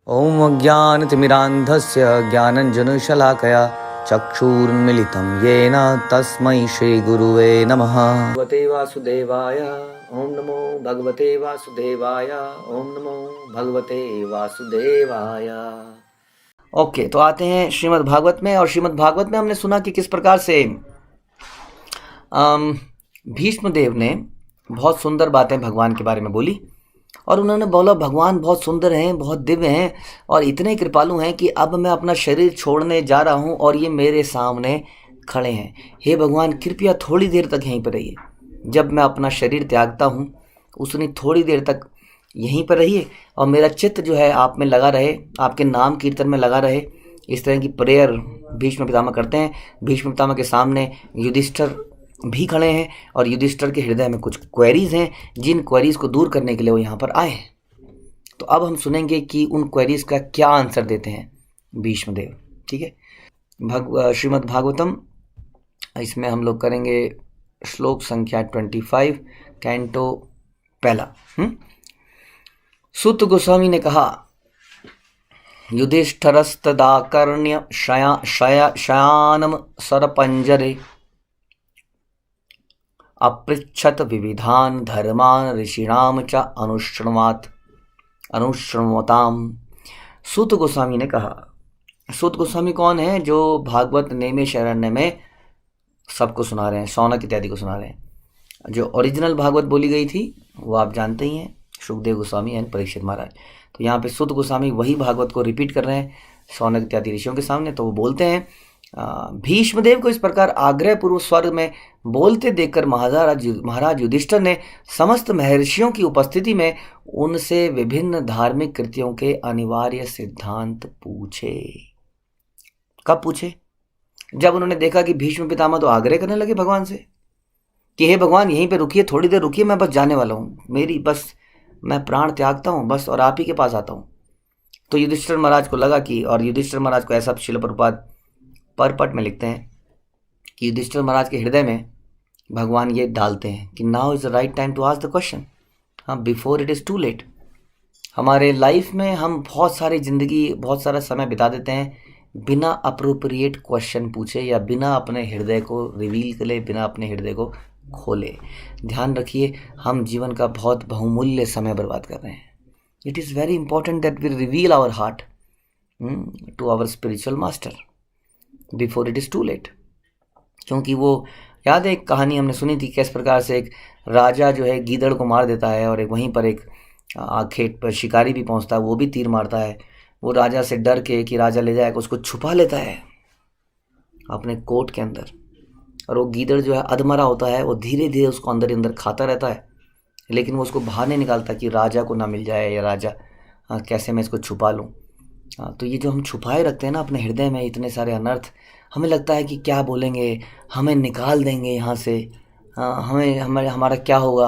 ॐ अज्ञानतिमिरान्धस्य ज्ञानञ्जनशलाकया चक्षुरुन्मिलितं येन तस्मै श्रीगुरुवे नमः। भगवते वासुदेवाय ॐ नमो भगवते वासुदेवाय ॐ नमो भगवते वासुदेवाय। ओके, तो आते हैं श्रीमद् भागवत में। और श्रीमद् भागवत में हमने सुना कि किस प्रकार से भीष्म देव ने बहुत सुंदर बातें भगवान के बारे में बोली और उन्होंने बोला भगवान बहुत सुंदर हैं, बहुत दिव्य हैं और इतने कृपालु हैं कि अब मैं अपना शरीर छोड़ने जा रहा हूं और ये मेरे सामने खड़े हैं। हे भगवान, कृपया थोड़ी देर तक यहीं पर रहिए। जब मैं अपना शरीर त्यागता हूं उसने थोड़ी देर तक यहीं पर रहिए और मेरा चित्त जो है आप में लगा रहे, आपके नाम कीर्तन में लगा रहे। इस तरह की प्रेयर भीष्म पितामह करते हैं। भीष्म पितामह के सामने युधिष्ठिर भी खड़े हैं और युधिष्ठिर के हृदय में कुछ क्वेरीज हैं, जिन क्वेरीज को दूर करने के लिए वो यहाँ पर आए हैं। तो अब हम सुनेंगे कि उन क्वेरीज का क्या आंसर देते हैं भीष्मदेव। ठीक है, श्रीमद् भागवतम, इसमें हम लोग करेंगे श्लोक संख्या 25, कैंटो पहला। सुत गोस्वामी ने कहा, युधिष्ठिरस्तदाकर्ण्य शयानम सरपंजरे अपृच्छत विविधान धर्मान ऋषिणाम च अनुशृण्वताम। सूत गोस्वामी ने कहा, सूत गोस्वामी कौन है? जो भागवत नैमिषारण्य में सबको सुना रहे हैं, शौनक इत्यादि को सुना रहे हैं। जो ओरिजिनल भागवत बोली गई थी वो आप जानते ही हैं, सुखदेव गोस्वामी एंड परीक्षित महाराज। तो यहाँ पे सूत गोस्वामी वही भागवत को रिपीट कर रहे हैं शौनक इत्यादि ऋषियों के सामने। तो वो बोलते हैं, भीष्मदेव को इस प्रकार आग्रह पूर्वक स्वर में बोलते देखकर महाराज युधिष्ठिर ने समस्त महर्षियों की उपस्थिति में उनसे विभिन्न धार्मिक कृतियों के अनिवार्य सिद्धांत पूछे। कब पूछे? जब उन्होंने देखा कि भीष्म पितामह तो आग्रह करने लगे भगवान से कि हे भगवान यहीं पे रुकिए, थोड़ी देर रुकिए, मैं बस जाने वाला हूँ, मैं प्राण त्यागता हूँ बस और आप ही के पास आता हूँ। तो युधिष्ठिर महाराज को लगा कि, और युधिष्ठिर महाराज को ऐसा श्रील प्रभुपाद परपट में लिखते हैं कि युधिष्ठिर महाराज के हृदय में भगवान ये डालते हैं कि now is the right time to ask the question, before it is too late. हमारे लाइफ में हम बहुत सारा समय बिता देते हैं बिना अप्रोप्रिएट क्वेश्चन पूछे या बिना अपने हृदय को रिवील करे, बिना अपने हृदय को खोले। ध्यान रखिए, हम जीवन का बहुत बहुमूल्य समय बर्बाद कर रहे हैं। It is very important that we reveal our heart to our spiritual master before it is too late. क्योंकि वो याद है, एक कहानी हमने सुनी थी किस प्रकार से एक राजा जो है गीदड़ को मार देता है और वहीं पर एक खेत पर शिकारी भी पहुंचता है, वो भी तीर मारता है। वो राजा से डर के कि राजा ले जाएगा उसको छुपा लेता है अपने कोट के अंदर, और वो गीदड़ जो है अधमरा होता है, वो धीरे धीरे उसको अंदर अंदर खाता रहता है, लेकिन वो उसको बाहर नहीं निकालता कि राजा को ना मिल जाए या राजा कैसे मैं इसको छुपा लूँ। तो ये जो हम छुपाए रखते हैं ना अपने हृदय में इतने सारे अनर्थ, हमें लगता है कि क्या बोलेंगे, हमें निकाल देंगे यहाँ से, हमारा क्या होगा।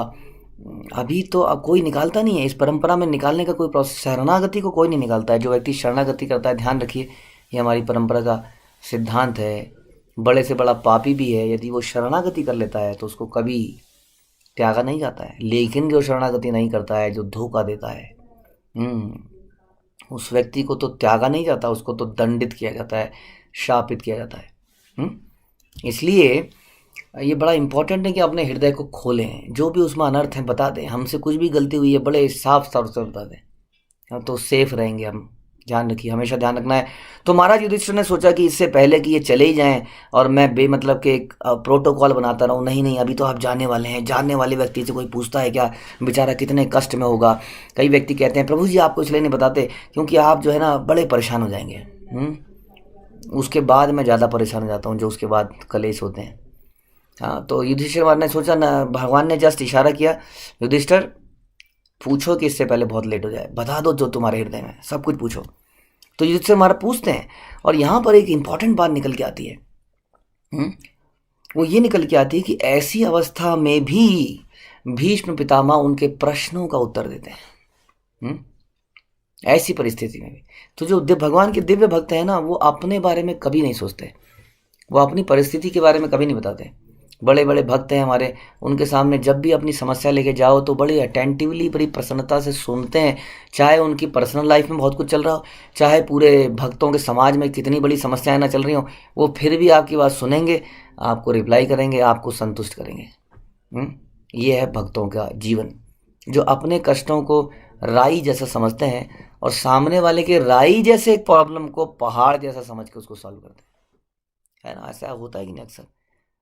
अभी तो अब कोई निकालता नहीं है। इस परंपरा में निकालने का कोई प्रोसेस, शरणागति को कोई नहीं निकालता है। जो व्यक्ति शरणागति करता है, ध्यान रखिए ये हमारी परंपरा का सिद्धांत है, बड़े से बड़ा पापी भी है, यदि वो शरणागति कर लेता है तो उसको कभी त्यागा नहीं जाता है। लेकिन जो शरणागति नहीं करता है, जो धोखा देता है, उस व्यक्ति को तो त्यागा नहीं जाता, उसको तो दंडित किया जाता है, शापित किया जाता है। इसलिए ये बड़ा इंपॉर्टेंट है कि अपने हृदय को खोलें, जो भी उसमें अनर्थ है बता दें। हमसे कुछ भी गलती हुई है बड़े साफ तौर से बता दें, तो सेफ रहेंगे हम। ध्यान रखिए, हमेशा ध्यान रखना है। तो महाराज युधिष्ठिर ने सोचा कि इससे पहले कि ये चले ही जाएं और मैं बेमतलब के एक प्रोटोकॉल बनाता रहूं, नहीं अभी तो आप जाने वाले हैं, जानने वाले व्यक्ति से कोई पूछता है क्या, बेचारा कितने कष्ट में होगा। कई व्यक्ति कहते हैं प्रभु जी आपको इसलिए नहीं बताते क्योंकि आप जो है ना बड़े परेशान हो जाएंगे। उसके बाद मैं ज़्यादा परेशान हो जाता हूँ, जो उसके बाद कलेश होते हैं। तो युधिष्ठिर ने सोचा ना, भगवान ने जस्ट इशारा किया, युधिष्ठिर पूछो कि इससे पहले बहुत लेट हो जाए, बता दो जो तुम्हारे हृदय में, सब कुछ पूछो। तो युधिष्ठिर महाराज पूछते हैं और यहाँ पर एक इंपॉर्टेंट बात निकल के आती है। वो ये निकल के आती है कि ऐसी अवस्था में भी भीष्म पितामह उनके प्रश्नों का उत्तर देते हैं। ऐसी परिस्थिति में भी तो जो भगवान के दिव्य भक्त हैं ना, वो अपने बारे में कभी नहीं सोचते, वो अपनी परिस्थिति के बारे में कभी नहीं बताते। बड़े बड़े भक्त हैं हमारे, उनके सामने जब भी अपनी समस्या लेके जाओ तो बड़ी अटेंटिवली, बड़ी प्रसन्नता से सुनते हैं। चाहे उनकी पर्सनल लाइफ में बहुत कुछ चल रहा हो, चाहे पूरे भक्तों के समाज में कितनी बड़ी समस्याएं ना चल रही हो, वो फिर भी आपकी बात सुनेंगे, आपको रिप्लाई करेंगे, आपको संतुष्ट करेंगे। ये है भक्तों का जीवन, जो अपने कष्टों को राई जैसा समझते हैं और सामने वाले के राई जैसे एक प्रॉब्लम को पहाड़ जैसा समझ के उसको सॉल्व करते हैं। है ना, ऐसा होता है कि नहीं? अक्सर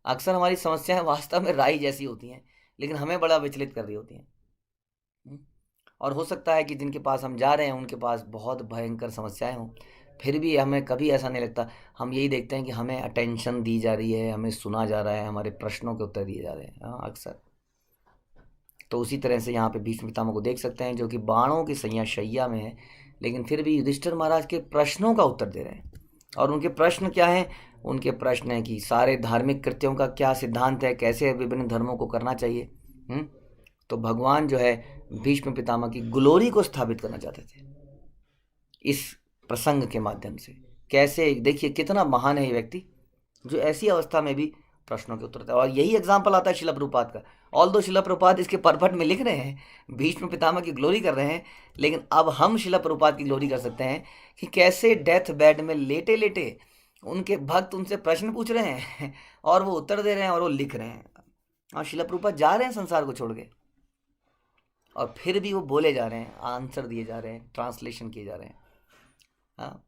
अक्सर हमारी समस्याएं वास्तव में राई जैसी होती हैं, लेकिन हमें बड़ा विचलित कर रही होती हैं। और हो सकता है कि जिनके पास हम जा रहे हैं उनके पास बहुत भयंकर समस्याएं हों, फिर भी हमें कभी ऐसा नहीं लगता। हम यही देखते हैं कि हमें अटेंशन दी जा रही है, हमें सुना जा रहा है, हमारे प्रश्नों के उत्तर दिए जा रहे हैं। हाँ, अक्सर। तो उसी तरह से यहाँ पे भीष्म पितामह को देख सकते हैं, जो कि बाणों की शैया में है, लेकिन फिर भी युधिष्ठिर महाराज के प्रश्नों का उत्तर दे रहे हैं। और उनके प्रश्न क्या हैं? उनके प्रश्न है कि सारे धार्मिक कृत्यों का क्या सिद्धांत है, कैसे विभिन्न धर्मों को करना चाहिए। तो भगवान जो है भीष्म पितामह की ग्लोरी को स्थापित करना चाहते थे इस प्रसंग के माध्यम से। कैसे, देखिए कितना महान है ये व्यक्ति, जो ऐसी अवस्था में भी प्रश्नों के उत्तर देता है। और यही एग्जाम्पल आता है शिला प्रभुपाद का। ऑल दो शिला प्रभुपाद इसके परपट में लिख रहे हैं, भीष्म पितामह की ग्लोरी कर रहे हैं, लेकिन अब हम शिला प्रभुपाद की ग्लोरी कर सकते हैं कि कैसे डेथ बेड में लेटे लेटे उनके भक्त उनसे प्रश्न पूछ रहे हैं और वो उत्तर दे रहे हैं और वो लिख रहे हैं। और शिला प्रभुपाद जा रहे हैं संसार को छोड़ के, और फिर भी वो बोले जा रहे हैं, आंसर दिए जा रहे हैं, ट्रांसलेशन किए जा रहे हैं। हाँ,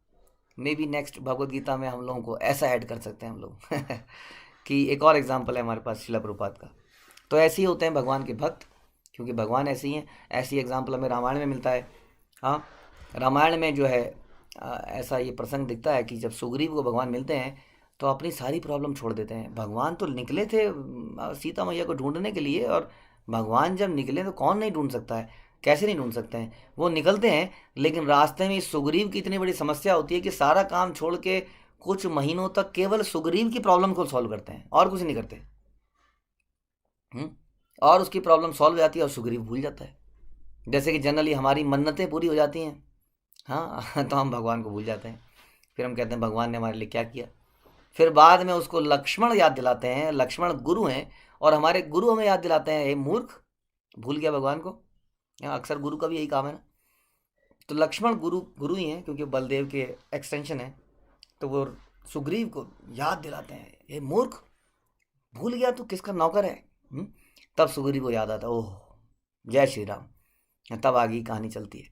maybe next Bhagavad Gita में हम लोगों को ऐसा ऐड कर सकते हैं हम लोग कि एक और एग्जाम्पल है हमारे पास शिला प्रभुपाद का। तो ऐसे ही होते हैं भगवान के भक्त, क्योंकि भगवान ऐसे ही हैं। ऐसी एग्जाम्पल हमें रामायण में मिलता है। हाँ, रामायण में जो है ऐसा ये प्रसंग दिखता है कि जब सुग्रीव को भगवान मिलते हैं तो अपनी सारी प्रॉब्लम छोड़ देते हैं। भगवान तो निकले थे सीता मैया को ढूंढने के लिए, और भगवान जब निकले तो कौन नहीं ढूंढ सकता है, कैसे नहीं ढूंढ सकते हैं। वो निकलते हैं, लेकिन रास्ते में सुग्रीव की इतनी बड़ी समस्या होती है कि सारा काम छोड़ के कुछ महीनों तक केवल सुग्रीव की प्रॉब्लम को सॉल्व करते हैं और कुछ नहीं करते। और उसकी प्रॉब्लम सॉल्व हो जाती है और सुग्रीव भूल जाता है। जैसे कि जनरली हमारी मन्नतें पूरी हो जाती हैं, हाँ तो हम भगवान को भूल जाते हैं। फिर हम कहते हैं भगवान ने हमारे लिए क्या किया। फिर बाद में उसको लक्ष्मण याद दिलाते हैं, लक्ष्मण गुरु हैं, और हमारे गुरु हमें याद दिलाते हैं, हे मूर्ख, भूल गया भगवान को। अक्सर गुरु का भी यही काम है ना। तो लक्ष्मण गुरु ही हैं, क्योंकि बलदेव के एक्सटेंशन है। तो वो सुग्रीव को याद दिलाते हैं, हे मूर्ख, भूल गया तू किसका नौकर है। तब सुग्रीव को याद आता, ओह जय श्री राम, तब आगे कहानी चलती है।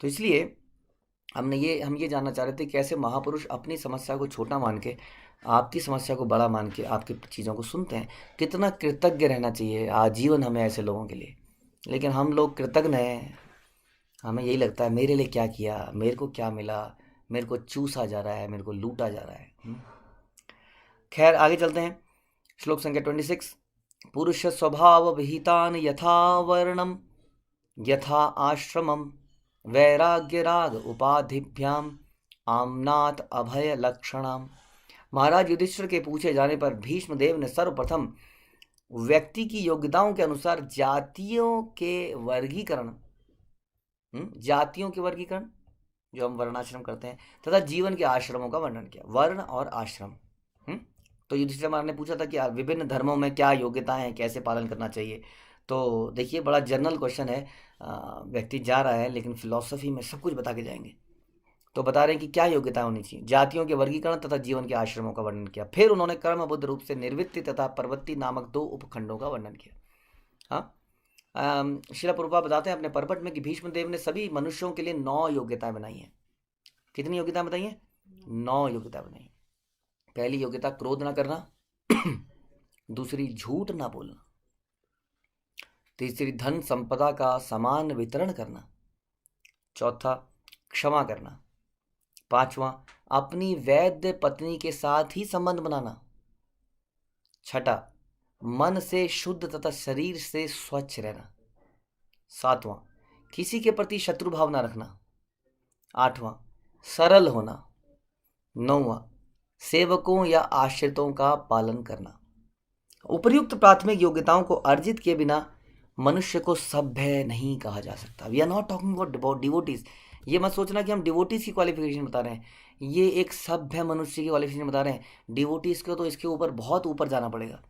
तो इसलिए हम ये जानना चाह रहे थे कैसे महापुरुष अपनी समस्या को छोटा मान के आपकी समस्या को बड़ा मान के आपकी चीज़ों को सुनते हैं। कितना कृतज्ञ रहना चाहिए आजीवन हमें ऐसे लोगों के लिए। लेकिन हम लोग कृतज्ञ हैं, हमें यही लगता है मेरे लिए क्या किया, मेरे को क्या मिला, मेरे को चूसा जा रहा है, मेरे को लूटा जा रहा है। खैर आगे चलते हैं। श्लोक संख्या 26। पुरुष स्वभाव विहितान यथा वर्णम यथा आश्रमम वैराग्य राग उपाधिभ्याम आमनाथ अभय लक्षणाम। महाराज युधिष्ठिर के पूछे जाने पर भीष्म देव ने सर्वप्रथम व्यक्ति की योग्यताओं के अनुसार जातियों के वर्गीकरण जो हम वर्णाश्रम करते हैं, तथा जीवन के आश्रमों का वर्णन किया। वर्ण और आश्रम। तो युधिष्ठिर महाराज ने पूछा था कि विभिन्न धर्मों में क्या योग्यताएं हैं, कैसे पालन करना चाहिए। तो देखिए बड़ा जनरल क्वेश्चन है, व्यक्ति जा रहा है लेकिन फिलॉसफी में सब कुछ बता के जाएंगे। तो बता रहे हैं कि क्या योग्यता होनी चाहिए। जातियों के वर्गीकरण तथा जीवन के आश्रमों का वर्णन किया। फिर उन्होंने कर्मबुद्ध रूप से निर्वृत्ति तथा परवृत्ति नामक 2 उपखंडों का वर्णन किया। हाँ, श्रील प्रभुपाद बताते हैं अपने परपट में कि भीष्म देव ने सभी मनुष्यों के लिए 9 योग्यताएं बनाई हैं। कितनी योग्यताएं बताई हैं? 9 योग्यता बनाई। पहली योग्यता क्रोध ना करना, दूसरी झूठ ना बोलना, तीसरी धन संपदा का समान वितरण करना, चौथा क्षमा करना, पांचवा अपनी वैद्य पत्नी के साथ ही संबंध बनाना, छठा मन से शुद्ध तथा शरीर से स्वच्छ रहना, सातवां किसी के प्रति शत्रु भाव ना रखना, आठवां सरल होना, नौवां सेवकों या आश्रितों का पालन करना। उपर्युक्त प्राथमिक योग्यताओं को अर्जित किए बिना मनुष्य को सभ्य नहीं कहा जा सकता। We are not talking about devotees. ये मत सोचना कि हम डिवोटीज की क्वालिफिकेशन बता रहे हैं, ये एक सभ्य मनुष्य की क्वालिफिकेशन बता रहे हैं। डिवोटीज को तो इसके ऊपर बहुत ऊपर जाना पड़ेगा।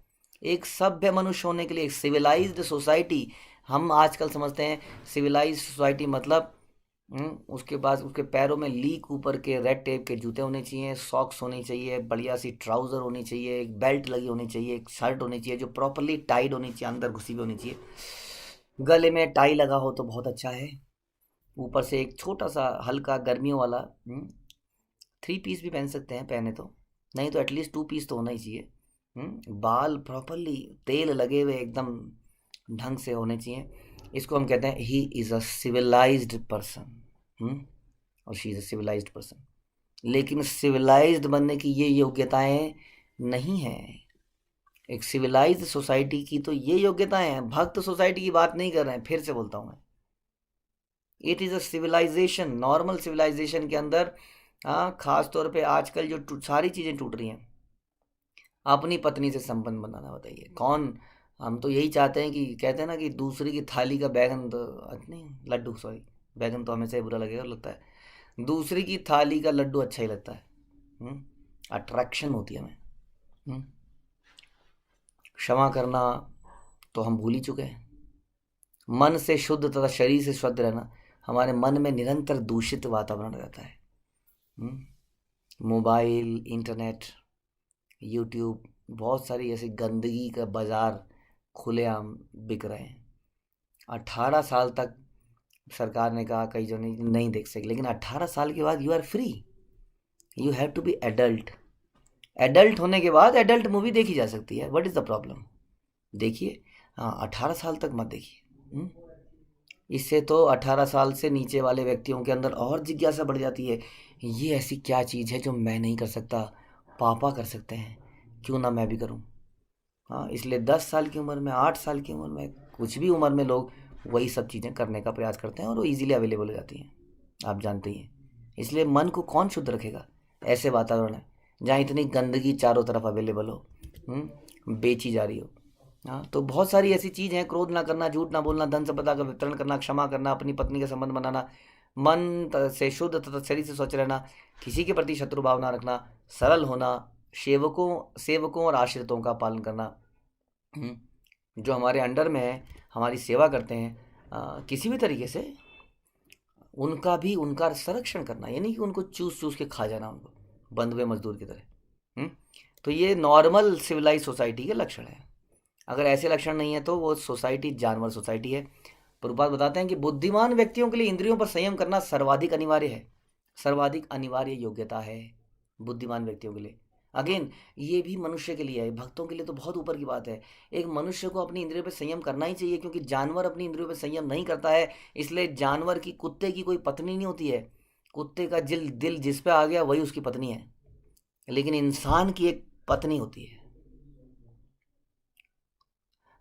एक सभ्य मनुष्य होने के लिए, एक सिविलाइज्ड सोसाइटी, हम आजकल समझते हैं सिविलाइज्ड सोसाइटी मतलब उसके बाद उसके पैरों में लीक ऊपर के रेड टेप के जूते होने चाहिए, सॉक्स होनी चाहिए, बढ़िया सी ट्राउज़र होनी चाहिए, एक बेल्ट लगी होनी चाहिए, एक शर्ट होनी चाहिए जो प्रॉपरली टाइड होनी चाहिए, अंदर घुसी हुई होनी चाहिए, गले में टाई लगा हो तो बहुत अच्छा है, ऊपर से एक छोटा सा हल्का गर्मियों वाला 3 पीस भी पहन सकते हैं पहने तो, नहीं तो एटलीस्ट 2 पीस तो होना ही चाहिए। बाल प्रॉपरली तेल लगे हुए एकदम ढंग से होने चाहिए। इसको हम कहते हैं he is a civilised person, और she is a civilised person. लेकिन सिविलाइज्ड बनने की ये योग्यताएं नहीं हैं। एक सिविलाइज्ड सोसाइटी की तो ये योग्यताएं हैं, भक्त सोसाइटी की बात नहीं कर रहे हैं, फिर से बोलता हूँ मैं। It is a civilization, normal civilization के अंदर खास तौर पे आजकल जो सारी चीज़ें टूट रही हैं, अपनी पत्नी से संबंध बनाना, बताइए कौन, हम तो यही चाहते हैं कि कहते हैं ना कि दूसरी की थाली का बैगन तो नहीं, लड्डू सॉरी, बैगन तो हमेशा ही बुरा लगेगा लगता है, दूसरी की थाली का लड्डू अच्छा ही लगता है। अट्रैक्शन होती है हमें। हम्म, क्षमा करना तो हम भूल ही चुके हैं। मन से शुद्ध तथा शरीर से शुद्ध रहना, हमारे मन में निरंतर दूषित वातावरण रहता है। मोबाइल, इंटरनेट, यूट्यूब, बहुत सारी ऐसी गंदगी का बाज़ार खुलेआम बिक रहे हैं। 18 साल तक सरकार ने कहा कई जो नहीं देख सके, लेकिन 18 साल के बाद you are free, you have to be adult. Adult होने के बाद एडल्ट मूवी देखी जा सकती है, व्हाट इज़ द प्रॉब्लम? देखिए, हाँ 18 साल तक मत देखिए। इससे तो 18 साल से नीचे वाले व्यक्तियों के अंदर और जिज्ञासा बढ़ जाती है, ये ऐसी क्या चीज़ है जो मैं नहीं कर सकता, पापा कर सकते हैं, क्यों ना मैं भी करूं। हाँ, इसलिए 10 साल की उम्र में, 8 साल की उम्र में, कुछ भी उम्र में लोग वही सब चीज़ें करने का प्रयास करते हैं और वो ईजिली अवेलेबल हो जाती हैं, आप जानते ही हैं। इसलिए मन को कौन शुद्ध रखेगा? ऐसे वातावरण है जहाँ इतनी गंदगी चारों तरफ अवेलेबल हो, बेची जा रही हो। हाँ, तो बहुत सारी ऐसी चीज़ हैं, क्रोध ना करना, झूठ ना बोलना, धन संपदा का वितरण करना, क्षमा करना, अपनी पत्नी का संबंध बनाना, से शुद्ध तथा शरीर से स्वच्छ रहना, किसी के प्रति शत्रु भाव ना रखना, सरल होना, सेवकों और आश्रितों का पालन करना, जो हमारे अंडर में है, हमारी सेवा करते हैं, किसी भी तरीके से उनका संरक्षण करना, यानी कि उनको चूस चूस के खा जाना, उनको बंधुए मजदूर की तरह। तो ये नॉर्मल सिविलाइज सोसाइटी के लक्षण है। अगर ऐसे लक्षण नहीं है तो वो सोसाइटी जानवर सोसाइटी है। प्रभुपाद बताते हैं कि बुद्धिमान व्यक्तियों के लिए इंद्रियों पर संयम करना सर्वाधिक अनिवार्य है, सर्वाधिक अनिवार्य योग्यता है बुद्धिमान व्यक्तियों के लिए। अगेन, ये भी मनुष्य के लिए है, भक्तों के लिए तो बहुत ऊपर की बात है। एक मनुष्य को अपनी इंद्रियों पर संयम करना ही चाहिए, क्योंकि जानवर अपनी इंद्रियों पर संयम नहीं करता है। इसलिए जानवर की, कुत्ते की कोई पत्नी नहीं होती है, कुत्ते का दिल जिस पे आ गया वही उसकी पत्नी है, लेकिन इंसान की एक पत्नी होती है।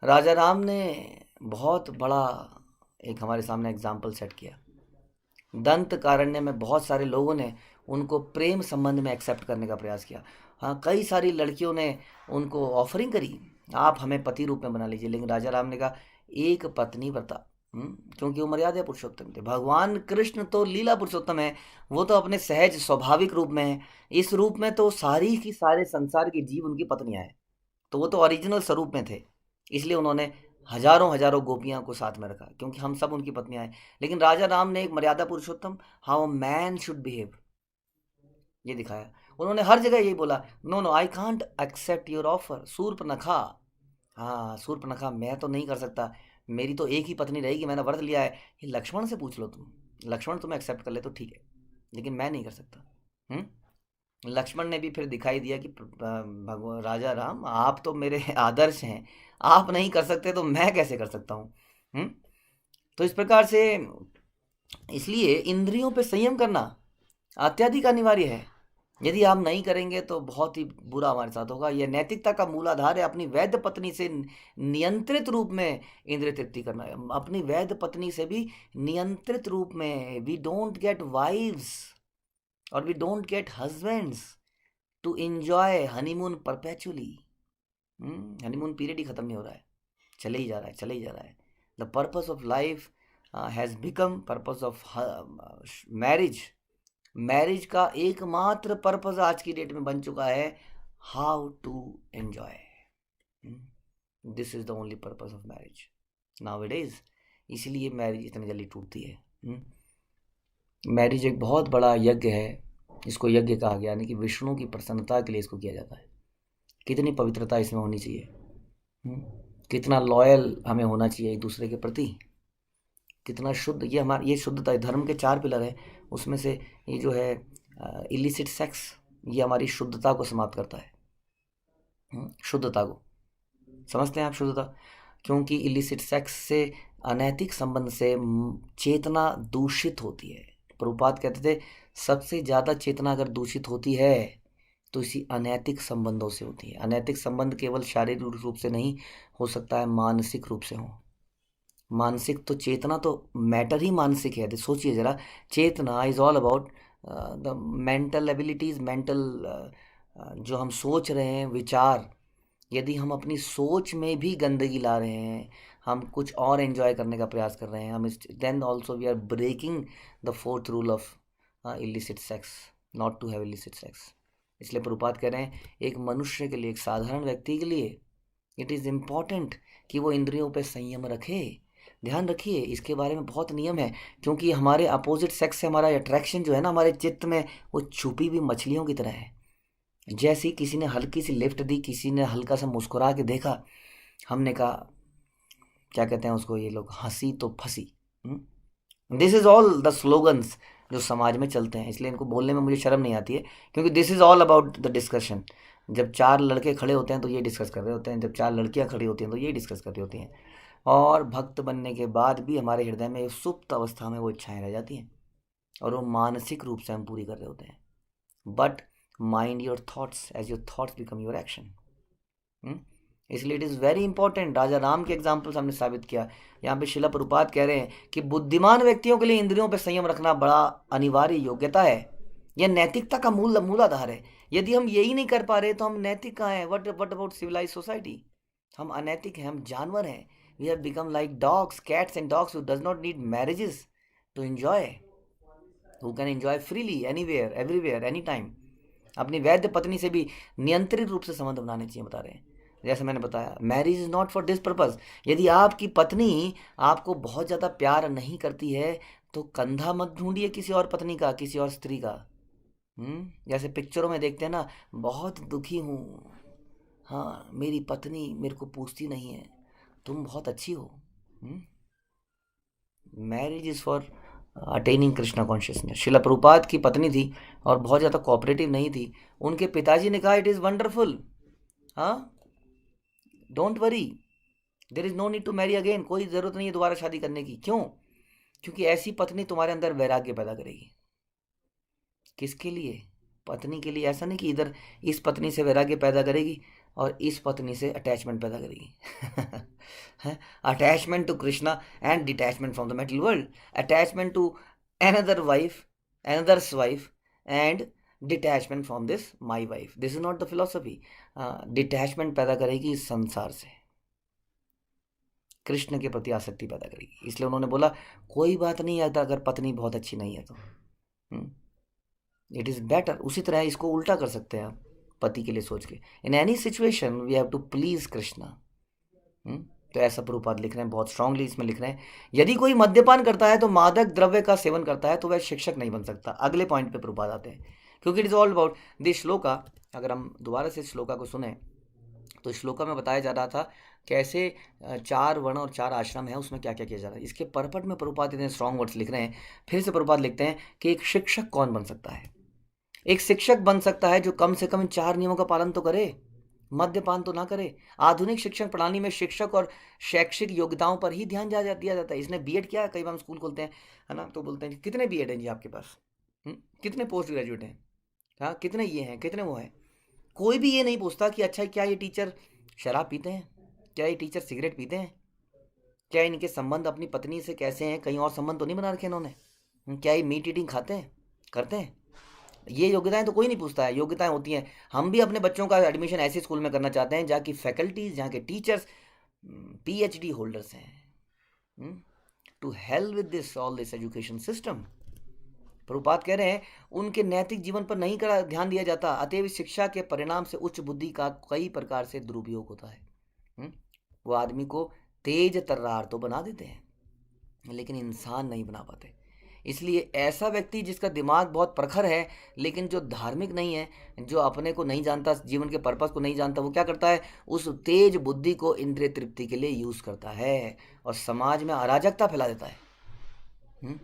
राजा राम ने बहुत बड़ा एक हमारे सामने एग्जाम्पल सेट किया। दंत कारण्य में बहुत सारे लोगों ने उनको प्रेम संबंध में एक्सेप्ट करने का प्रयास किया। हाँ, कई सारी लड़कियों ने उनको ऑफरिंग करी, आप हमें पति रूप में बना लीजिए, लेकिन राजा राम ने कहा एक पत्नी व्रता। क्योंकि वो मर्यादा पुरुषोत्तम थे। भगवान कृष्ण तो लीला पुरुषोत्तम है, वो तो अपने सहज स्वाभाविक रूप में है। इस रूप में तो सारी की सारे संसार के जीव उनकी पत्नियां हैं, तो वो तो ओरिजिनल स्वरूप में थे। इसलिए उन्होंने हजारों हजारों गोपियां को साथ में रखा, क्योंकि हम सब उनकी पत्नियां हैं। लेकिन राजा राम ने एक मर्यादा पुरुषोत्तम, हाउ मैन शुड बिहेव, ये दिखाया। उन्होंने हर जगह यही बोला, no no I can't accept your offer Surpanakha. हाँ सूर्पनखा, मैं तो नहीं कर सकता, मेरी तो एक ही पत्नी रहेगी, मैंने व्रत लिया है। ये लक्ष्मण से पूछ लो तुम, लक्ष्मण तुम्हें एक्सेप्ट कर ले तो ठीक है, लेकिन मैं नहीं कर सकता। लक्ष्मण ने भी फिर दिखाई दिया कि भगवान राजा राम आप तो मेरे आदर्श हैं, आप नहीं कर सकते तो मैं कैसे कर सकता हूँ। तो इस प्रकार से, इसलिए इंद्रियों पे संयम करना अत्यधिक अनिवार्य है। यदि हम नहीं करेंगे तो बहुत ही बुरा हमारे साथ होगा। यह नैतिकता का मूलाधार है, अपनी वैध पत्नी से नियंत्रित रूप में इंद्रिय तृप्ति करना है। अपनी वैध पत्नी से भी नियंत्रित रूप में, वी डोंट गेट वाइव्स और we don't get husbands to enjoy honeymoon perpetually. Honeymoon period ही खत्म नहीं हो रहा है, चले ही जा रहा है, चले ही जा रहा है। The purpose of life has become purpose of marriage. Marriage का एकमात्र पर्पस आज की डेट में बन चुका है how to enjoy. This is the only purpose of marriage nowadays. इसलिए मैरिज इतनी जल्दी टूटती है। मैरिज एक बहुत बड़ा यज्ञ है, इसको यज्ञ कहा गया, यानी कि विष्णु की प्रसन्नता के लिए इसको किया जाता है। कितनी पवित्रता इसमें होनी चाहिए, कितना लॉयल हमें होना चाहिए एक दूसरे के प्रति, कितना शुद्ध। ये हमारा, ये शुद्धता है। धर्म के 4 पिलर है, उसमें से ये जो है इलिसिट सेक्स, ये हमारी शुद्धता को समाप्त करता है। शुद्धता को समझते हैं आप, शुद्धता? क्योंकि इलिसिट सेक्स से, अनैतिक संबंध से चेतना दूषित होती है। प्रभुपाद कहते थे सबसे ज़्यादा चेतना अगर दूषित होती है तो इसी अनैतिक संबंधों से होती है। अनैतिक संबंध केवल शारीरिक रूप से नहीं हो सकता है, मानसिक रूप से हो। मानसिक तो, चेतना तो मैटर ही मानसिक है। सोचिए जरा, चेतना is all about the mental abilities, mental जो हम सोच रहे हैं, विचार। यदि हम अपनी सोच में भी गंदगी ला रहे हैं, हम कुछ और एंजॉय करने का प्रयास कर रहे हैं, हम then also we are breaking the 4th rule of illicit sex, not to have illicit sex. इसलिए प्रभुपाद कह रहे हैं एक मनुष्य के लिए, एक साधारण व्यक्ति के लिए इट इज़ इम्पॉर्टेंट कि वो इंद्रियों पे संयम रखे। ध्यान रखिए, इसके बारे में बहुत नियम है, क्योंकि हमारे अपोजिट सेक्स से हमारा अट्रैक्शन जो है ना, हमारे चित्त में, वो छुपी हुई मछलियों की तरह है। जैसे किसी ने हल्की सी लिफ्ट दी, किसी ने हल्का सा मुस्कुरा के देखा, हमने कहा, क्या कहते हैं उसको ये लोग, हंसी तो फंसी। This is all the slogans जो समाज में चलते हैं, इसलिए इनको बोलने में मुझे शर्म नहीं आती है, क्योंकि this is all about the discussion. जब 4 लड़के खड़े होते हैं तो ये डिस्कस कर रहे होते हैं, जब 4 लड़कियां खड़ी होती हैं तो ये डिस्कस कर रही होती हैं। और भक्त बनने के बाद भी हमारे हृदय में सुप्त अवस्था में वो इच्छाएं रह जाती हैं, और वो मानसिक रूप से हम पूरी कर रहे होते हैं। But mind your thoughts, as your thoughts become your action. इसलिए it is very important. Raja Ram के एग्जाम्पल हमने साबित किया। यहाँ पे शिला प्रभुपाद कह रहे हैं कि बुद्धिमान व्यक्तियों के लिए इंद्रियों पर संयम रखना बड़ा अनिवार्य योग्यता है। यह नैतिकता का मूलाधार है। यदि हम यही नहीं कर पा रहे तो हम नैतिक कहाँ हैं? What about civilize society? हम अनैतिक हैं, हम जानवर हैं। We have become like dogs, cats and dogs who does not need marriages to enjoy, who can enjoy freely anywhere, everywhere, any time. अपनी वैद्य पत्नी से भी नियंत्रित रूप से संबंध बनाने चाहिए, बता रहे हैं। जैसे मैंने बताया, marriage is not for this purpose. यदि आपकी पत्नी आपको बहुत ज़्यादा प्यार नहीं करती है तो कंधा मत ढूंढिए किसी और पत्नी का, किसी और स्त्री का। जैसे पिक्चरों में देखते हैं ना, बहुत दुखी हूँ, हाँ मेरी पत्नी मेरे को पूछती नहीं है, तुम बहुत अच्छी हो। Marriage is for attaining Krishna consciousness. शिला प्रभुपाद की पत्नी थी और बहुत ज़्यादा कोऑपरेटिव नहीं थी। उनके पिताजी ने कहा इट इज़ वंडरफुल, हाँ don't worry, there is no need to marry again. कोई ज़रूरत नहीं है दोबारा शादी करने की। क्यों? क्योंकि ऐसी पत्नी तुम्हारे अंदर वैराग्य पैदा करेगी। किसके लिए? पत्नी के लिए। ऐसा नहीं कि इधर इस पत्नी से वैराग्य पैदा करेगी और इस पत्नी से अटैचमेंट पैदा करेगी। Attachment to Krishna and detachment from the metal world. Attachment to another wife, another's wife, and detachment from this my wife. This is not the philosophy. Detachment पैदा करेगी इस संसार से, कृष्ण के प्रति आसक्ति पैदा करेगी। इसलिए उन्होंने बोला कोई बात नहीं आता अगर पत्नी बहुत अच्छी नहीं है तो, इट इज़ बेटर। उसी तरह इसको उल्टा कर सकते हैं आप पति के लिए सोच के, in any situation we have to please Krishna. तो ऐसा प्रभुपाद लिख रहे हैं, बहुत स्ट्रांगली इसमें लिख रहे हैं। यदि कोई मद्यपान करता है तो मादक द्रव्य का सेवन करता है तो वह शिक्षक नहीं बन सकता। अगले पॉइंट पे प्रभुपाद आते हैं, क्योंकि it is all about this shloka. अगर हम दोबारा से श्लोका को सुने तो श्लोका में बताया जा रहा था कैसे 4 वर्ण और 4 आश्रम है, उसमें क्या क्या किया जा रहा है। इसके परपट में प्रभुपाद इतने स्ट्रॉन्ग वर्ड्स लिख रहे हैं। फिर से प्रभुपाद लिखते हैं कि एक शिक्षक कौन बन सकता है? एक शिक्षक बन सकता है जो कम से कम 4 नियमों का पालन तो करे, मद्यपान तो ना करे। आधुनिक शिक्षण प्रणाली में शिक्षक और शैक्षिक योग्यताओं पर ही ध्यान दिया जाता है। इसने बीएड किया, कई बार हम स्कूल खोलते हैं, है ना, तो बोलते हैं कितने बीएड हैं जी आपके पास, कितने पोस्ट ग्रेजुएट हैं, हाँ कितने ये हैं, कितने वो हैं। कोई भी ये नहीं पूछता कि अच्छा क्या ये टीचर शराब पीते हैं, क्या ये टीचर सिगरेट पीते हैं, क्या इनके संबंध अपनी पत्नी से कैसे हैं, कहीं और संबंध तो नहीं बना रखे इन्होंने, क्या ये मीट ईटिंग खाते हैं, करते हैं। ये योग्यताएं तो कोई नहीं पूछता है। योग्यताएं होती हैं, हम भी अपने बच्चों का एडमिशन ऐसे स्कूल में करना चाहते हैं जहाँ की फैकल्टीज, जहाँ के टीचर्स पीएचडी होल्डर्स हैं। To hell with this all this education system. Prabhupada कह रहे हैं उनके नैतिक जीवन पर नहीं ध्यान दिया जाता, अतएव शिक्षा के परिणाम से उच्च बुद्धि का कई प्रकार से दुरुपयोग होता है। वो आदमी को तेज तर्रार तो बना देते हैं लेकिन इंसान नहीं बना पाते। इसलिए ऐसा व्यक्ति जिसका दिमाग बहुत प्रखर है लेकिन जो धार्मिक नहीं है, जो अपने को नहीं जानता, जीवन के पर्पस को नहीं जानता, वो क्या करता है, उस तेज बुद्धि को इंद्रिय तृप्ति के लिए यूज़ करता है और समाज में अराजकता फैला देता है।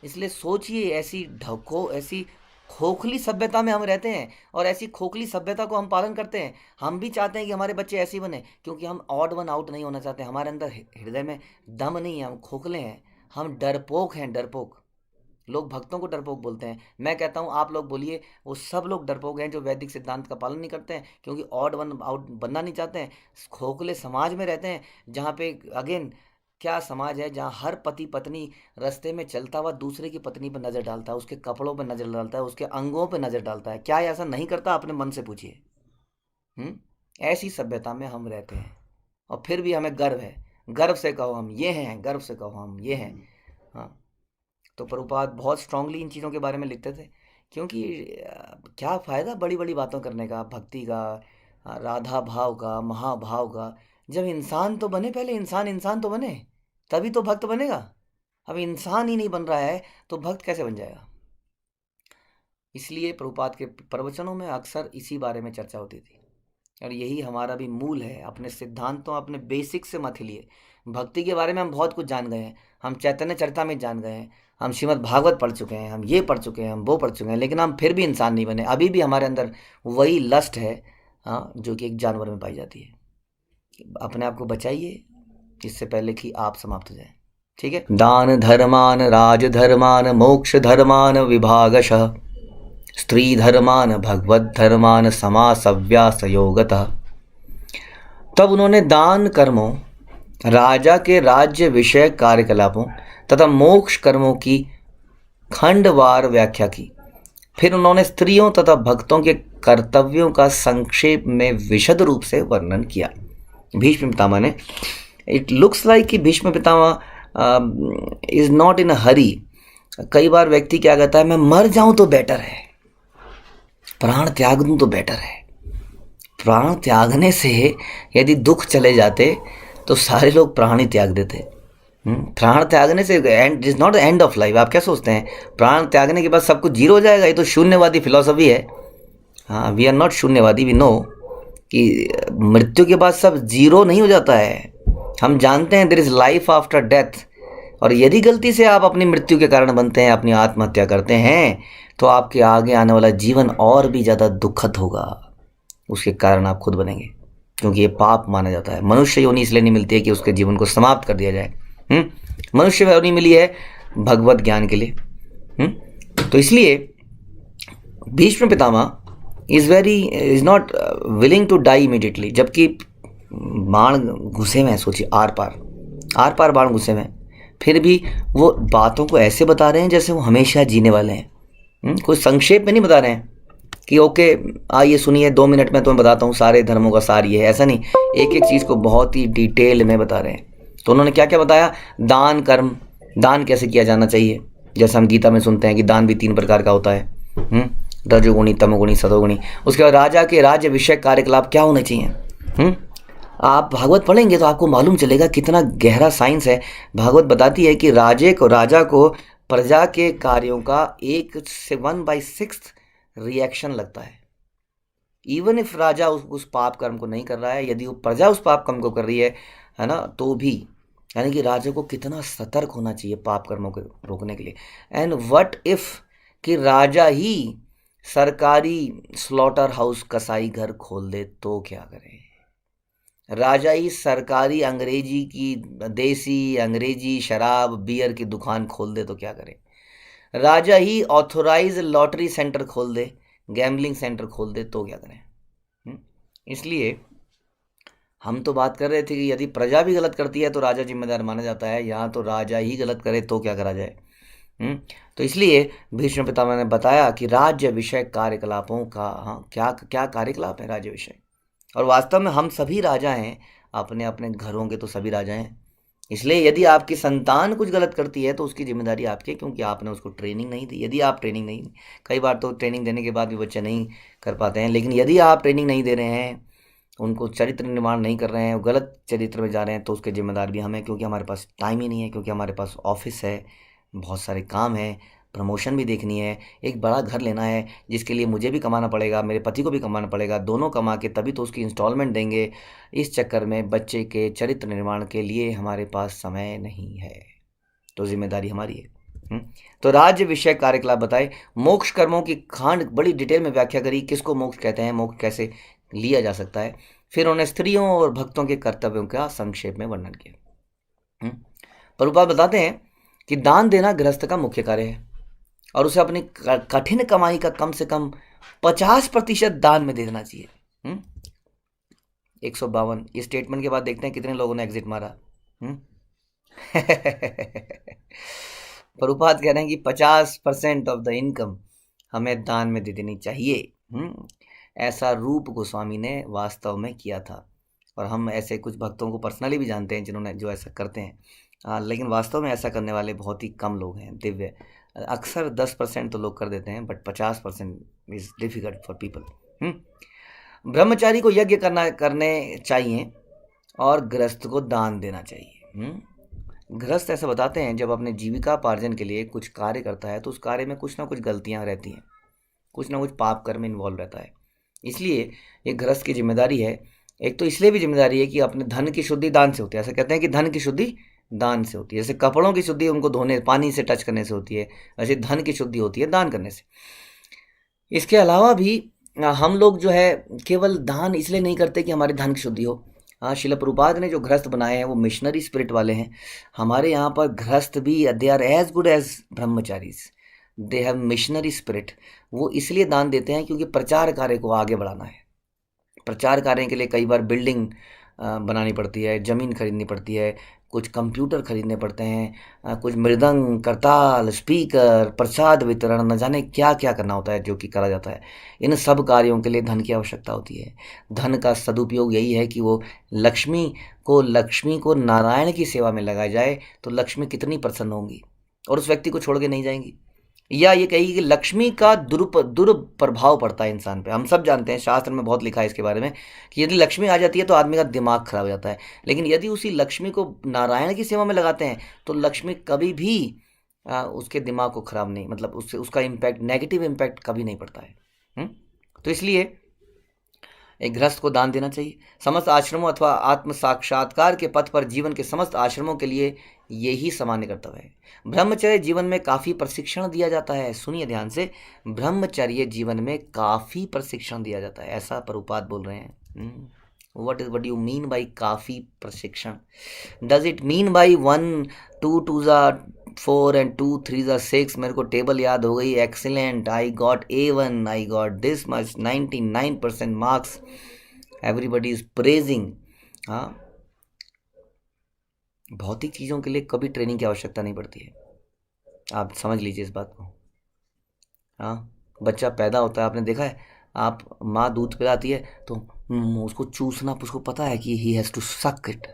इसलिए सोचिए, ऐसी खोखली सभ्यता में हम रहते हैं और ऐसी खोखली सभ्यता को हम पालन करते हैं। हम भी चाहते हैं कि हमारे बच्चे ऐसे बने, क्योंकि हम ऑड वन आउट नहीं होना चाहते। हमारे अंदर हृदय में दम नहीं है, हम खोखले हैं, हम डरपोक हैं, डरपोक। लोग भक्तों को डरपोक बोलते हैं। मैं कहता हूँ आप लोग बोलिए वो सब लोग डरपोक हैं जो वैदिक सिद्धांत का पालन नहीं करते हैं, क्योंकि ऑड वन आउट बनना नहीं चाहते हैं। खोखले समाज में रहते हैं जहाँ पे अगेन क्या समाज है, जहाँ हर पति पत्नी रास्ते में चलता हुआ दूसरे की पत्नी पर नज़र डालता है, उसके कपड़ों पर नज़र डालता है, उसके अंगों पर नज़र डालता है। क्या ऐसा नहीं करता? अपने मन से पूछिए। ऐसी सभ्यता में हम रहते हैं और फिर भी हमें गर्व है। गर्व से कहो हम ये हैं, गर्व से कहो हम ये हैं। हाँ, तो प्रभुपाद बहुत स्ट्रांगली इन चीज़ों के बारे में लिखते थे, क्योंकि क्या फ़ायदा बड़ी बड़ी बातों करने का, भक्ति का, राधा भाव का, महाभाव का। जब इंसान तो बने, पहले इंसान तो बने, तभी तो भक्त बनेगा। अब इंसान ही नहीं बन रहा है तो भक्त कैसे बन जाएगा? इसलिए प्रभुपाद के प्रवचनों में अक्सर इसी बारे में चर्चा होती थी और यही हमारा भी मूल है। अपने सिद्धांतों, अपने बेसिक से मत हिलिए। भक्ति के बारे में हम बहुत कुछ जान गए हैं, हम चैतन्य चरितामृत जान गए हैं, हम श्रीमद् भागवत पढ़ चुके हैं, हम ये पढ़ चुके हैं, हम वो पढ़ चुके हैं, लेकिन हम फिर भी इंसान नहीं बने। अभी भी हमारे अंदर वही लस्ट है, हाँ, जो कि एक जानवर में पाई जाती है। अपने आप को बचाइए इससे पहले कि आप समाप्त हो जाए। ठीक है। दान धर्मान राजधर्मान मोक्ष धर्मान विभागशः स्त्री धर्मान भगवत धर्मान समासव्यास योगतः। तब उन्होंने दान कर्मों, राजा के राज्य विषय कार्यकलापों तथा मोक्ष कर्मों की खंडवार व्याख्या की। फिर उन्होंने स्त्रियों तथा भक्तों के कर्तव्यों का संक्षेप में विशद रूप से वर्णन किया। भीष्म पितामह ने, इट लुक्स लाइक कि Bhishma Pitamah is not in अ हरी। कई बार व्यक्ति क्या कहता है, मैं मर जाऊं तो बेटर है, प्राण त्याग दूं तो बेटर है। प्राण त्यागने से यदि दुख चले जाते तो सारे लोग प्राण ही त्याग देते। प्राण त्यागने से and is not the end of life. आप क्या सोचते हैं प्राण त्यागने के बाद सब कुछ जीरो हो जाएगा? ये तो शून्यवादी फिलॉसफी है। हाँ, वी आर नॉट शून्यवादी, वी नो कि मृत्यु के बाद सब जीरो नहीं हो जाता है। हम जानते हैं there is life after death. और यदि गलती से आप अपनी मृत्यु के कारण बनते हैं, अपनी आत्महत्या करते हैं, तो आपके आगे आने वाला जीवन और भी ज़्यादा दुखद होगा। उसके कारण आप खुद बनेंगे, क्योंकि ये पाप माना जाता है। मनुष्य योनि इसलिए नहीं मिलती है कि उसके जीवन को समाप्त कर दिया जाए। मनुष्य योनि मिली है भगवत ज्ञान के लिए। तो इसलिए Bhishma Pitamah is not willing to die immediately, जबकि बाण घुसे हुए हैं। सोचिए, आर पार बाण घुसे हुए हैं, फिर भी वो बातों को ऐसे बता रहे हैं जैसे वो हमेशा जीने वाले हैं। कोई संक्षेप में नहीं बता रहे हैं कि ओके आइए सुनिए 2 मिनट में तुम्हें बताता हूँ सारे धर्मों का सार ये है। ऐसा नहीं, एक एक चीज़ को बहुत ही डिटेल में बता रहे हैं। तो उन्होंने क्या क्या बताया? दान कर्म, दान कैसे किया जाना चाहिए। जैसे हम गीता में सुनते हैं कि दान भी 3 प्रकार का होता है, रजोगुणी, तमोगुणी, सतोगुणी। उसके बाद राजा के राज्य विषय कार्यकलाप क्या होने चाहिए। आप भागवत पढ़ेंगे तो आपको मालूम चलेगा कितना गहरा साइंस है। भागवत बताती है कि राजा को प्रजा के कार्यों का 1/6 रिएक्शन लगता है। इवन इफ राजा उस पाप कर्म को नहीं कर रहा है, यदि वो प्रजा उस पाप कर्म को कर रही है ना, तो भी, यानी कि राजा को कितना सतर्क होना चाहिए पाप कर्मों को रोकने के लिए। एंड व्हाट इफ कि राजा ही सरकारी स्लॉटर हाउस, कसाई घर खोल दे तो क्या करें? राजा ही सरकारी देसी अंग्रेजी शराब बियर की दुकान खोल दे तो क्या करें? राजा ही ऑथोराइज लॉटरी सेंटर खोल दे, गैम्बलिंग सेंटर खोल दे तो क्या करें? इसलिए हम तो बात कर रहे थे कि यदि प्रजा भी गलत करती है तो राजा जिम्मेदार माना जाता है। यहाँ तो राजा ही गलत करे तो क्या करा जाए? तो इसलिए भीष्म पितामह ने बताया कि राज्य विषय कार्यकलापों का, हाँ, क्या क्या कार्यकलाप है राज्य विषय। और वास्तव में हम सभी राजा हैं, अपने अपने घरों के तो सभी राजा हैं। इसलिए यदि आपकी संतान कुछ गलत करती है तो उसकी जिम्मेदारी आपकी है, क्योंकि आपने उसको ट्रेनिंग नहीं दी। यदि आप ट्रेनिंग नहीं, कई बार तो ट्रेनिंग देने के बाद भी बच्चे नहीं कर पाते हैं, लेकिन यदि आप ट्रेनिंग नहीं दे रहे हैं उनको चरित्र निर्माण नहीं कर रहे हैं, वो गलत चरित्र में जा रहे हैं, तो उसके जिम्मेदार भी हम हैं, क्योंकि हमारे पास टाइम ही नहीं है, क्योंकि हमारे पास ऑफिस है, बहुत सारे काम हैं, प्रमोशन भी देखनी है, एक बड़ा घर लेना है जिसके लिए मुझे भी कमाना पड़ेगा, मेरे पति को भी कमाना पड़ेगा, दोनों कमा के तभी तो उसकी इंस्टॉलमेंट देंगे। इस चक्कर में बच्चे के चरित्र निर्माण के लिए हमारे पास समय नहीं है, तो जिम्मेदारी हमारी है। तो राज्य विषय कार्यकलाप बताए, मोक्ष कर्मों की खांड बड़ी डिटेल में व्याख्या करी, किसको मोक्ष कहते हैं, मोक्ष कैसे लिया जा सकता है। फिर उन्होंने स्त्रियों और भक्तों के कर्तव्यों का संक्षेप में वर्णन किया। प्रभुपाद बताते हैं कि दान देना गृहस्थ का मुख्य कार्य है और उसे अपनी कठिन कमाई का कम से कम 50% दान में दे देना चाहिए। 152 ये स्टेटमेंट के बाद देखते हैं कितने लोगों ने एग्जिट मारा। प्रभुपाद कह रहे हैं कि 50% ऑफ द इनकम हमें दान में दे देनी चाहिए। ऐसा रूप गोस्वामी ने वास्तव में किया था, और हम ऐसे कुछ भक्तों को पर्सनली भी जानते हैं जिन्होंने जो ऐसा करते हैं। लेकिन वास्तव में ऐसा करने वाले बहुत ही कम लोग हैं। दिव्य अक्सर 10% तो लोग कर देते हैं, but 50% is difficult for people. ब्रह्मचारी को यज्ञ करने चाहिए और गृहस्थ को दान देना चाहिए। गृहस्थ ऐसा बताते हैं जब अपने जीविका पार्जन के लिए कुछ कार्य करता है तो उस कार्य में कुछ ना कुछ गलतियां रहती हैं, कुछ ना कुछ पाप कर्म इन्वॉल्व रहता है। इसलिए ये गृहस्थ की जिम्मेदारी है। एक तो इसलिए भी जिम्मेदारी है कि अपने धन की शुद्धि दान से होती है। ऐसा कहते हैं कि धन की शुद्धि दान से होती है। जैसे कपड़ों की शुद्धि उनको धोने, पानी से टच करने से होती है, वैसे धन की शुद्धि होती है दान करने से। इसके अलावा भी हम लोग जो है केवल दान इसलिए नहीं करते कि हमारे धन की शुद्धि हो। शिला प्रभुपाद ने जो गृहस्थ बनाए हैं वो मिशनरी स्पिरिट वाले हैं। हमारे यहाँ पर गृहस्थ भी they are as good as brahmacharis, they have missionary spirit. वो इसलिए दान देते हैं क्योंकि प्रचार कार्य को आगे बढ़ाना है। प्रचार कार्य के लिए कई बार बिल्डिंग बनानी पड़ती है, ज़मीन खरीदनी पड़ती है, कुछ कंप्यूटर खरीदने पड़ते हैं, कुछ मृदंग, करताल, स्पीकर, प्रसाद वितरण, न जाने क्या क्या करना होता है जो कि करा जाता है। इन सब कार्यों के लिए धन की आवश्यकता होती है। धन का सदुपयोग यही है कि वो लक्ष्मी को नारायण की सेवा में लगाया जाए तो लक्ष्मी कितनी प्रसन्न होंगी और उस व्यक्ति को छोड़ के नहीं जाएंगी। या ये कही कि लक्ष्मी का दुष्प्रभाव पड़ता है इंसान पे। हम सब जानते हैं, शास्त्र में बहुत लिखा है इसके बारे में कि यदि लक्ष्मी आ जाती है तो आदमी का दिमाग खराब हो जाता है। लेकिन यदि उसी लक्ष्मी को नारायण की सेवा में लगाते हैं तो लक्ष्मी कभी भी उसके दिमाग को खराब नहीं, मतलब उसका इम्पैक्ट, नेगेटिव इम्पैक्ट कभी नहीं पड़ता है। तो इसलिए एक गृहस्थ को दान देना चाहिए। समस्त आश्रमों अथवा आत्म साक्षात्कार के पथ पर जीवन के समस्त आश्रमों के लिए यही सामान्य कर्तव्य है। ब्रह्मचर्य जीवन में काफ़ी प्रशिक्षण दिया जाता है। सुनिए ध्यान से, ब्रह्मचर्य जीवन में काफ़ी प्रशिक्षण दिया जाता है, ऐसा प्रभुपाद बोल रहे हैं। what you mean by काफ़ी प्रशिक्षण? Does it mean by 1 2 2 4 and 2 3 6? मेरे को टेबल याद हो गई। Excellent, I got A1, I got this much, 99% marks, everybody is praising. हाँ, भौतिक चीज़ों के लिए कभी ट्रेनिंग की आवश्यकता नहीं पड़ती है, आप समझ लीजिए इस बात को। हाँ, बच्चा पैदा होता है, आपने देखा है, आप माँ दूध पिलाती है तो उसको चूसना, उसको पता है कि he has to suck it,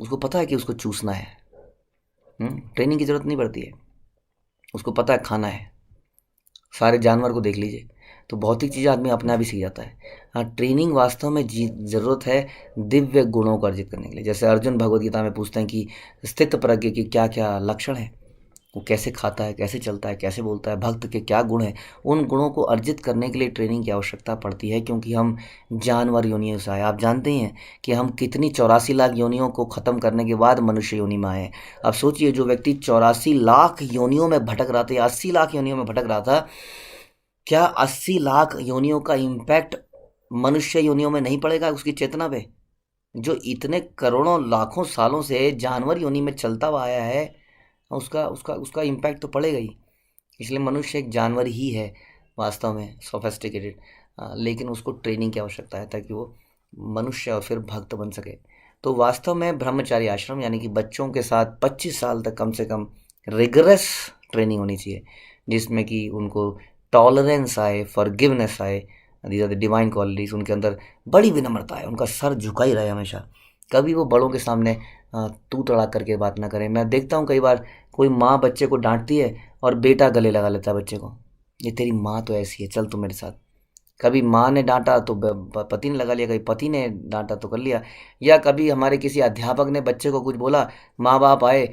उसको पता है कि उसको चूसना है। ट्रेनिंग की ज़रूरत नहीं पड़ती है, उसको पता है खाना है। सारे जानवर को देख लीजिए, तो भौतिक चीज़ आदमी अपने आप ही सीख जाता है। हाँ, ट्रेनिंग वास्तव में ज़रूरत है दिव्य गुणों को अर्जित करने के लिए। जैसे अर्जुन भगवद गीता में पूछते हैं कि स्थित प्रज्ञ के क्या क्या लक्षण हैं, वो कैसे खाता है, कैसे चलता है, कैसे बोलता है, भक्त के क्या गुण हैं। उन गुणों को अर्जित करने के लिए ट्रेनिंग की आवश्यकता पड़ती है, क्योंकि हम जानवर योनियों से आए। आप जानते हैं कि हम कितनी 84 लाख योनियों को ख़त्म करने के बाद मनुष्य योनि में आए। अब सोचिए, जो व्यक्ति 84 लाख योनियों में भटक रहा था, 80 लाख योनियों में भटक रहा था, क्या 80 लाख योनियों का इम्पैक्ट मनुष्य योनियों में नहीं पड़ेगा उसकी चेतना पे? जो इतने करोड़ों लाखों सालों से जानवर योनि में चलता हुआ आया है, उसका इम्पैक्ट तो पड़ेगा ही। इसलिए मनुष्य एक जानवर ही है वास्तव में, सोफेस्टिकेटेड, लेकिन उसको ट्रेनिंग की आवश्यकता है ताकि वो मनुष्य और फिर भक्त बन सके। तो वास्तव में ब्रह्मचारी आश्रम यानी कि बच्चों के साथ 25 साल तक कम से कम रिगरस ट्रेनिंग होनी चाहिए, जिसमें कि उनको टॉलरेंस आए, फॉरगिवनेस आए, these are the divine qualities. उनके अंदर बड़ी विनम्रता है, उनका सर झुका ही रहे हमेशा, कभी वो बड़ों के सामने तू तड़ाक करके बात ना करें। मैं देखता हूँ कई बार कोई माँ बच्चे को डांटती है और बेटा गले लगा लेता है बच्चे को, ये तेरी माँ तो ऐसी है, चल तू मेरे साथ। कभी माँ ने डांटा तो पति ने लगा लिया, कभी पति ने डांटा तो कर लिया, या कभी हमारे किसी अध्यापक ने बच्चे को कुछ बोला, माँ बाप आए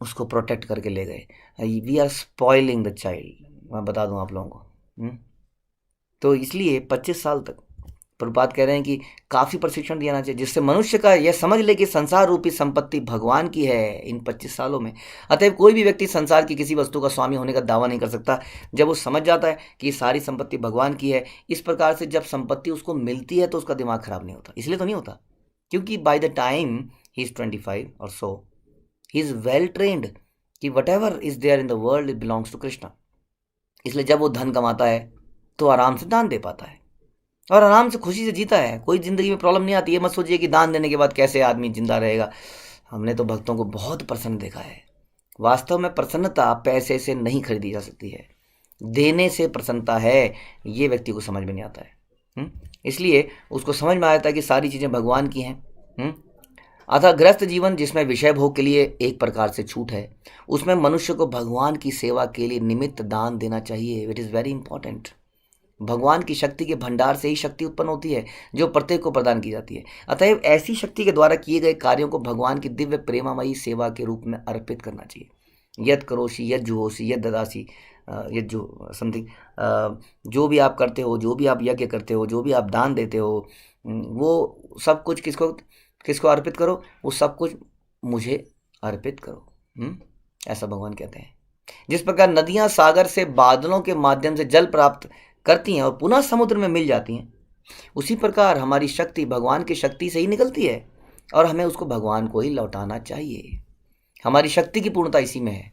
उसको प्रोटेक्ट करके ले गए। We are spoiling the child, मैं बता दूं आप लोगों को। तो इसलिए 25 साल तक प्रभुपाद कह रहे हैं कि काफ़ी प्रशिक्षण दिया जाना चाहिए, जिससे मनुष्य का यह समझ ले कि संसार रूपी संपत्ति भगवान की है इन 25 सालों में। अतएव कोई भी व्यक्ति संसार की किसी वस्तु का स्वामी होने का दावा नहीं कर सकता जब वो समझ जाता है कि ये सारी संपत्ति भगवान की है। इस प्रकार से जब संपत्ति उसको मिलती है तो उसका दिमाग खराब नहीं होता। इसलिए तो नहीं होता क्योंकि by the time he is 25 और so he is well trained कि whatever is there in the world it belongs to Krishna. इसलिए जब वो धन कमाता है तो आराम से दान दे पाता है और आराम से खुशी से जीता है। कोई ज़िंदगी में प्रॉब्लम नहीं आती। ये मत सोचिए कि दान देने के बाद कैसे आदमी जिंदा रहेगा। हमने तो भक्तों को बहुत प्रसन्न देखा है। वास्तव में प्रसन्नता पैसे से नहीं खरीदी जा सकती है, देने से प्रसन्नता है। ये व्यक्ति को समझ में नहीं आता है। इसलिए उसको समझ में आता है कि सारी चीज़ें भगवान की हैं। अतः गृहस्थ जीवन जिसमें विषय भोग के लिए एक प्रकार से छूट है, उसमें मनुष्य को भगवान की सेवा के लिए निमित्त दान देना चाहिए। It is very important. भगवान की शक्ति के भंडार से ही शक्ति उत्पन्न होती है जो प्रत्येक को प्रदान की जाती है। अतएव ऐसी शक्ति के द्वारा किए गए कार्यों को भगवान की दिव्य प्रेमामयी सेवा के रूप में अर्पित करना चाहिए। यद करोषि यद जुहोषि यद ददासी यद जो समथिंग, जो भी आप करते हो, जो भी आप यज्ञ करते हो, जो भी आप दान देते हो, वो सब कुछ किसको किसको अर्पित करो? वो सब कुछ मुझे अर्पित करो। ऐसा भगवान कहते हैं। जिस प्रकार नदियां सागर से बादलों के माध्यम से जल प्राप्त करती हैं और पुनः समुद्र में मिल जाती हैं, उसी प्रकार हमारी शक्ति भगवान की शक्ति से ही निकलती है और हमें उसको भगवान को ही लौटाना चाहिए। हमारी शक्ति की पूर्णता इसी में है।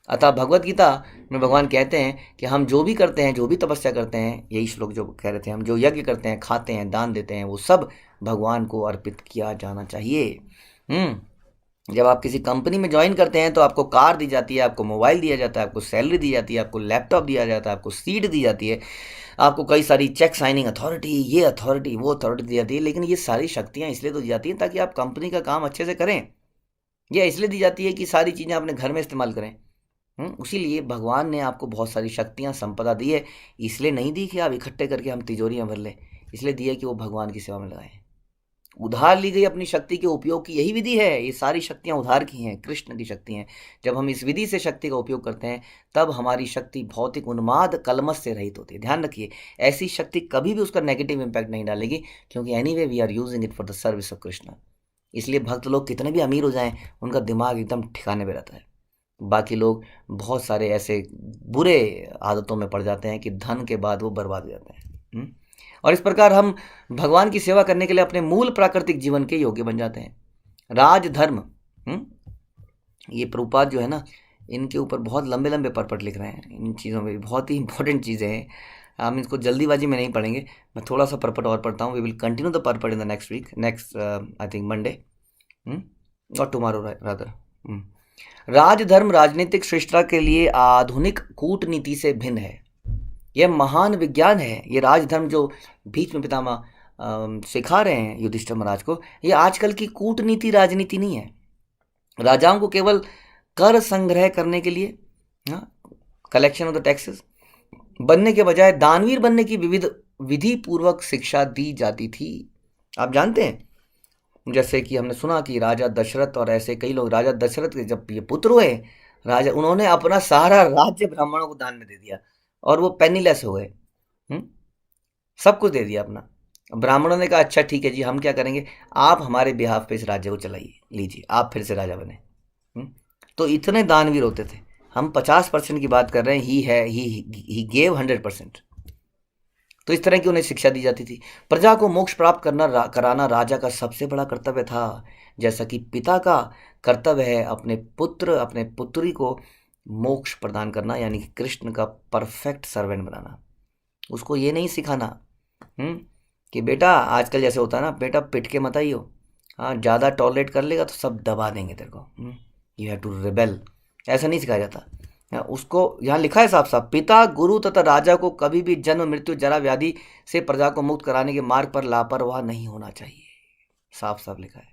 अतः भगवत गीता में भगवान कहते हैं कि हम जो भी करते हैं, जो भी तपस्या करते हैं, यही श्लोक जो कह रहे थे, हम जो यज्ञ करते हैं, खाते हैं, दान देते हैं, वो सब भगवान को अर्पित किया जाना चाहिए। जब आप किसी कंपनी में ज्वाइन करते हैं तो आपको कार दी जाती है, आपको मोबाइल दिया जाता है, आपको सैलरी दी जाती है, आपको लैपटॉप दिया जाता है, आपको सीट दी जाती है, आपको कई सारी चेक साइनिंग अथॉरिटी, ये अथॉरिटी, वो अथॉरिटी दी जाती है। लेकिन ये सारी शक्तियाँ इसलिए तो दी जाती हैं ताकि आप कंपनी का काम अच्छे से करें। यह इसलिए दी जाती है कि सारी चीज़ें अपने घर में इस्तेमाल करें। इसीलिए भगवान ने आपको बहुत सारी शक्तियाँ, संपदा दी है। इसलिए नहीं दी कि आप इकट्ठे करके हम तिजोरियाँ भर लें, इसलिए दी है कि वो भगवान की सेवा में लगाएं। उधार ली गई अपनी शक्ति के उपयोग की यही विधि है। ये सारी शक्तियाँ उधार की हैं, कृष्ण की शक्ति हैं। जब हम इस विधि से शक्ति का उपयोग करते हैं तब हमारी शक्ति भौतिक उन्माद कलमश से रहित होती है। ध्यान रखिए, ऐसी शक्ति कभी भी उसका नेगेटिव इम्पैक्ट नहीं डालेगी, क्योंकि anyway we are using it for the service of Krishna. इसलिए भक्त लोग कितने भी अमीर हो जाएं, उनका दिमाग एकदम ठिकाने में रहता है। बाकी लोग बहुत सारे ऐसे बुरे आदतों में पड़ जाते हैं कि धन के बाद वो बर्बाद हो जाते हैं। और इस प्रकार हम भगवान की सेवा करने के लिए अपने मूल प्राकृतिक जीवन के योग्य बन जाते हैं। राजधर्म, ये प्रभुपाद जो है ना, इनके ऊपर बहुत लंबे लंबे पर्पट लिख रहे हैं। इन चीज़ों में बहुत ही इंपॉर्टेंट चीज़ें हैं। हम इसको जल्दीबाजी में नहीं पढ़ेंगे, मैं थोड़ा सा पर्पट और पढ़ता हूँ। We will continue the purport in the next week, next I think Monday और टुमारो रादर। राजधर्म राजनीतिक शिष्टता के लिए आधुनिक कूटनीति से भिन्न है। यह महान विज्ञान है। ये राजधर्म जो भीष्म पितामह सिखा रहे हैं युधिष्ठिर महाराज को, ये आजकल की कूटनीति राजनीति नहीं है। राजाओं को केवल कर संग्रह करने के लिए, कलेक्शन ऑफ द टैक्सेस, बनने के बजाय दानवीर बनने की विविध विधि पूर्वक शिक्षा दी जाती थी। आप जानते हैं, जैसे कि हमने सुना कि राजा दशरथ और ऐसे कई लोग, राजा दशरथ के जब ये पुत्र हुए राजा, उन्होंने अपना सारा राज्य ब्राह्मणों को दान में दे दिया और वो पेनीलेस हो गए। सब कुछ दे दिया अपना। ब्राह्मणों ने कहा अच्छा ठीक है जी, हम क्या करेंगे, आप हमारे बिहाफ पे इस राज्य को चलाइए, लीजिए आप फिर से राजा बने। तो इतने दानवीर होते थे। हम 50% की बात कर रहे हैं। He gave 100%। तो इस तरह की उन्हें शिक्षा दी जाती थी। प्रजा को मोक्ष प्राप्त कराना राजा का सबसे बड़ा कर्तव्य था, जैसा कि पिता का कर्तव्य है अपने पुत्र, अपने पुत्री को मोक्ष प्रदान करना, यानी कि कृष्ण का परफेक्ट सर्वेंट बनाना। उसको ये नहीं सिखाना कि बेटा, आजकल जैसे होता है ना, बेटा पिट के मत आइयो, हाँ ज़्यादा टॉलरेट कर लेगा तो सब दबा देंगे तेरे को, यू हैव टू रिबेल। ऐसा नहीं सिखाया जाता। उसको यहाँ लिखा है साफ साफ, पिता गुरु तथा राजा को कभी भी जन्म मृत्यु जरा व्याधि से प्रजा को मुक्त कराने के मार्ग पर लापरवाह नहीं होना चाहिए। साफ साफ लिखा है,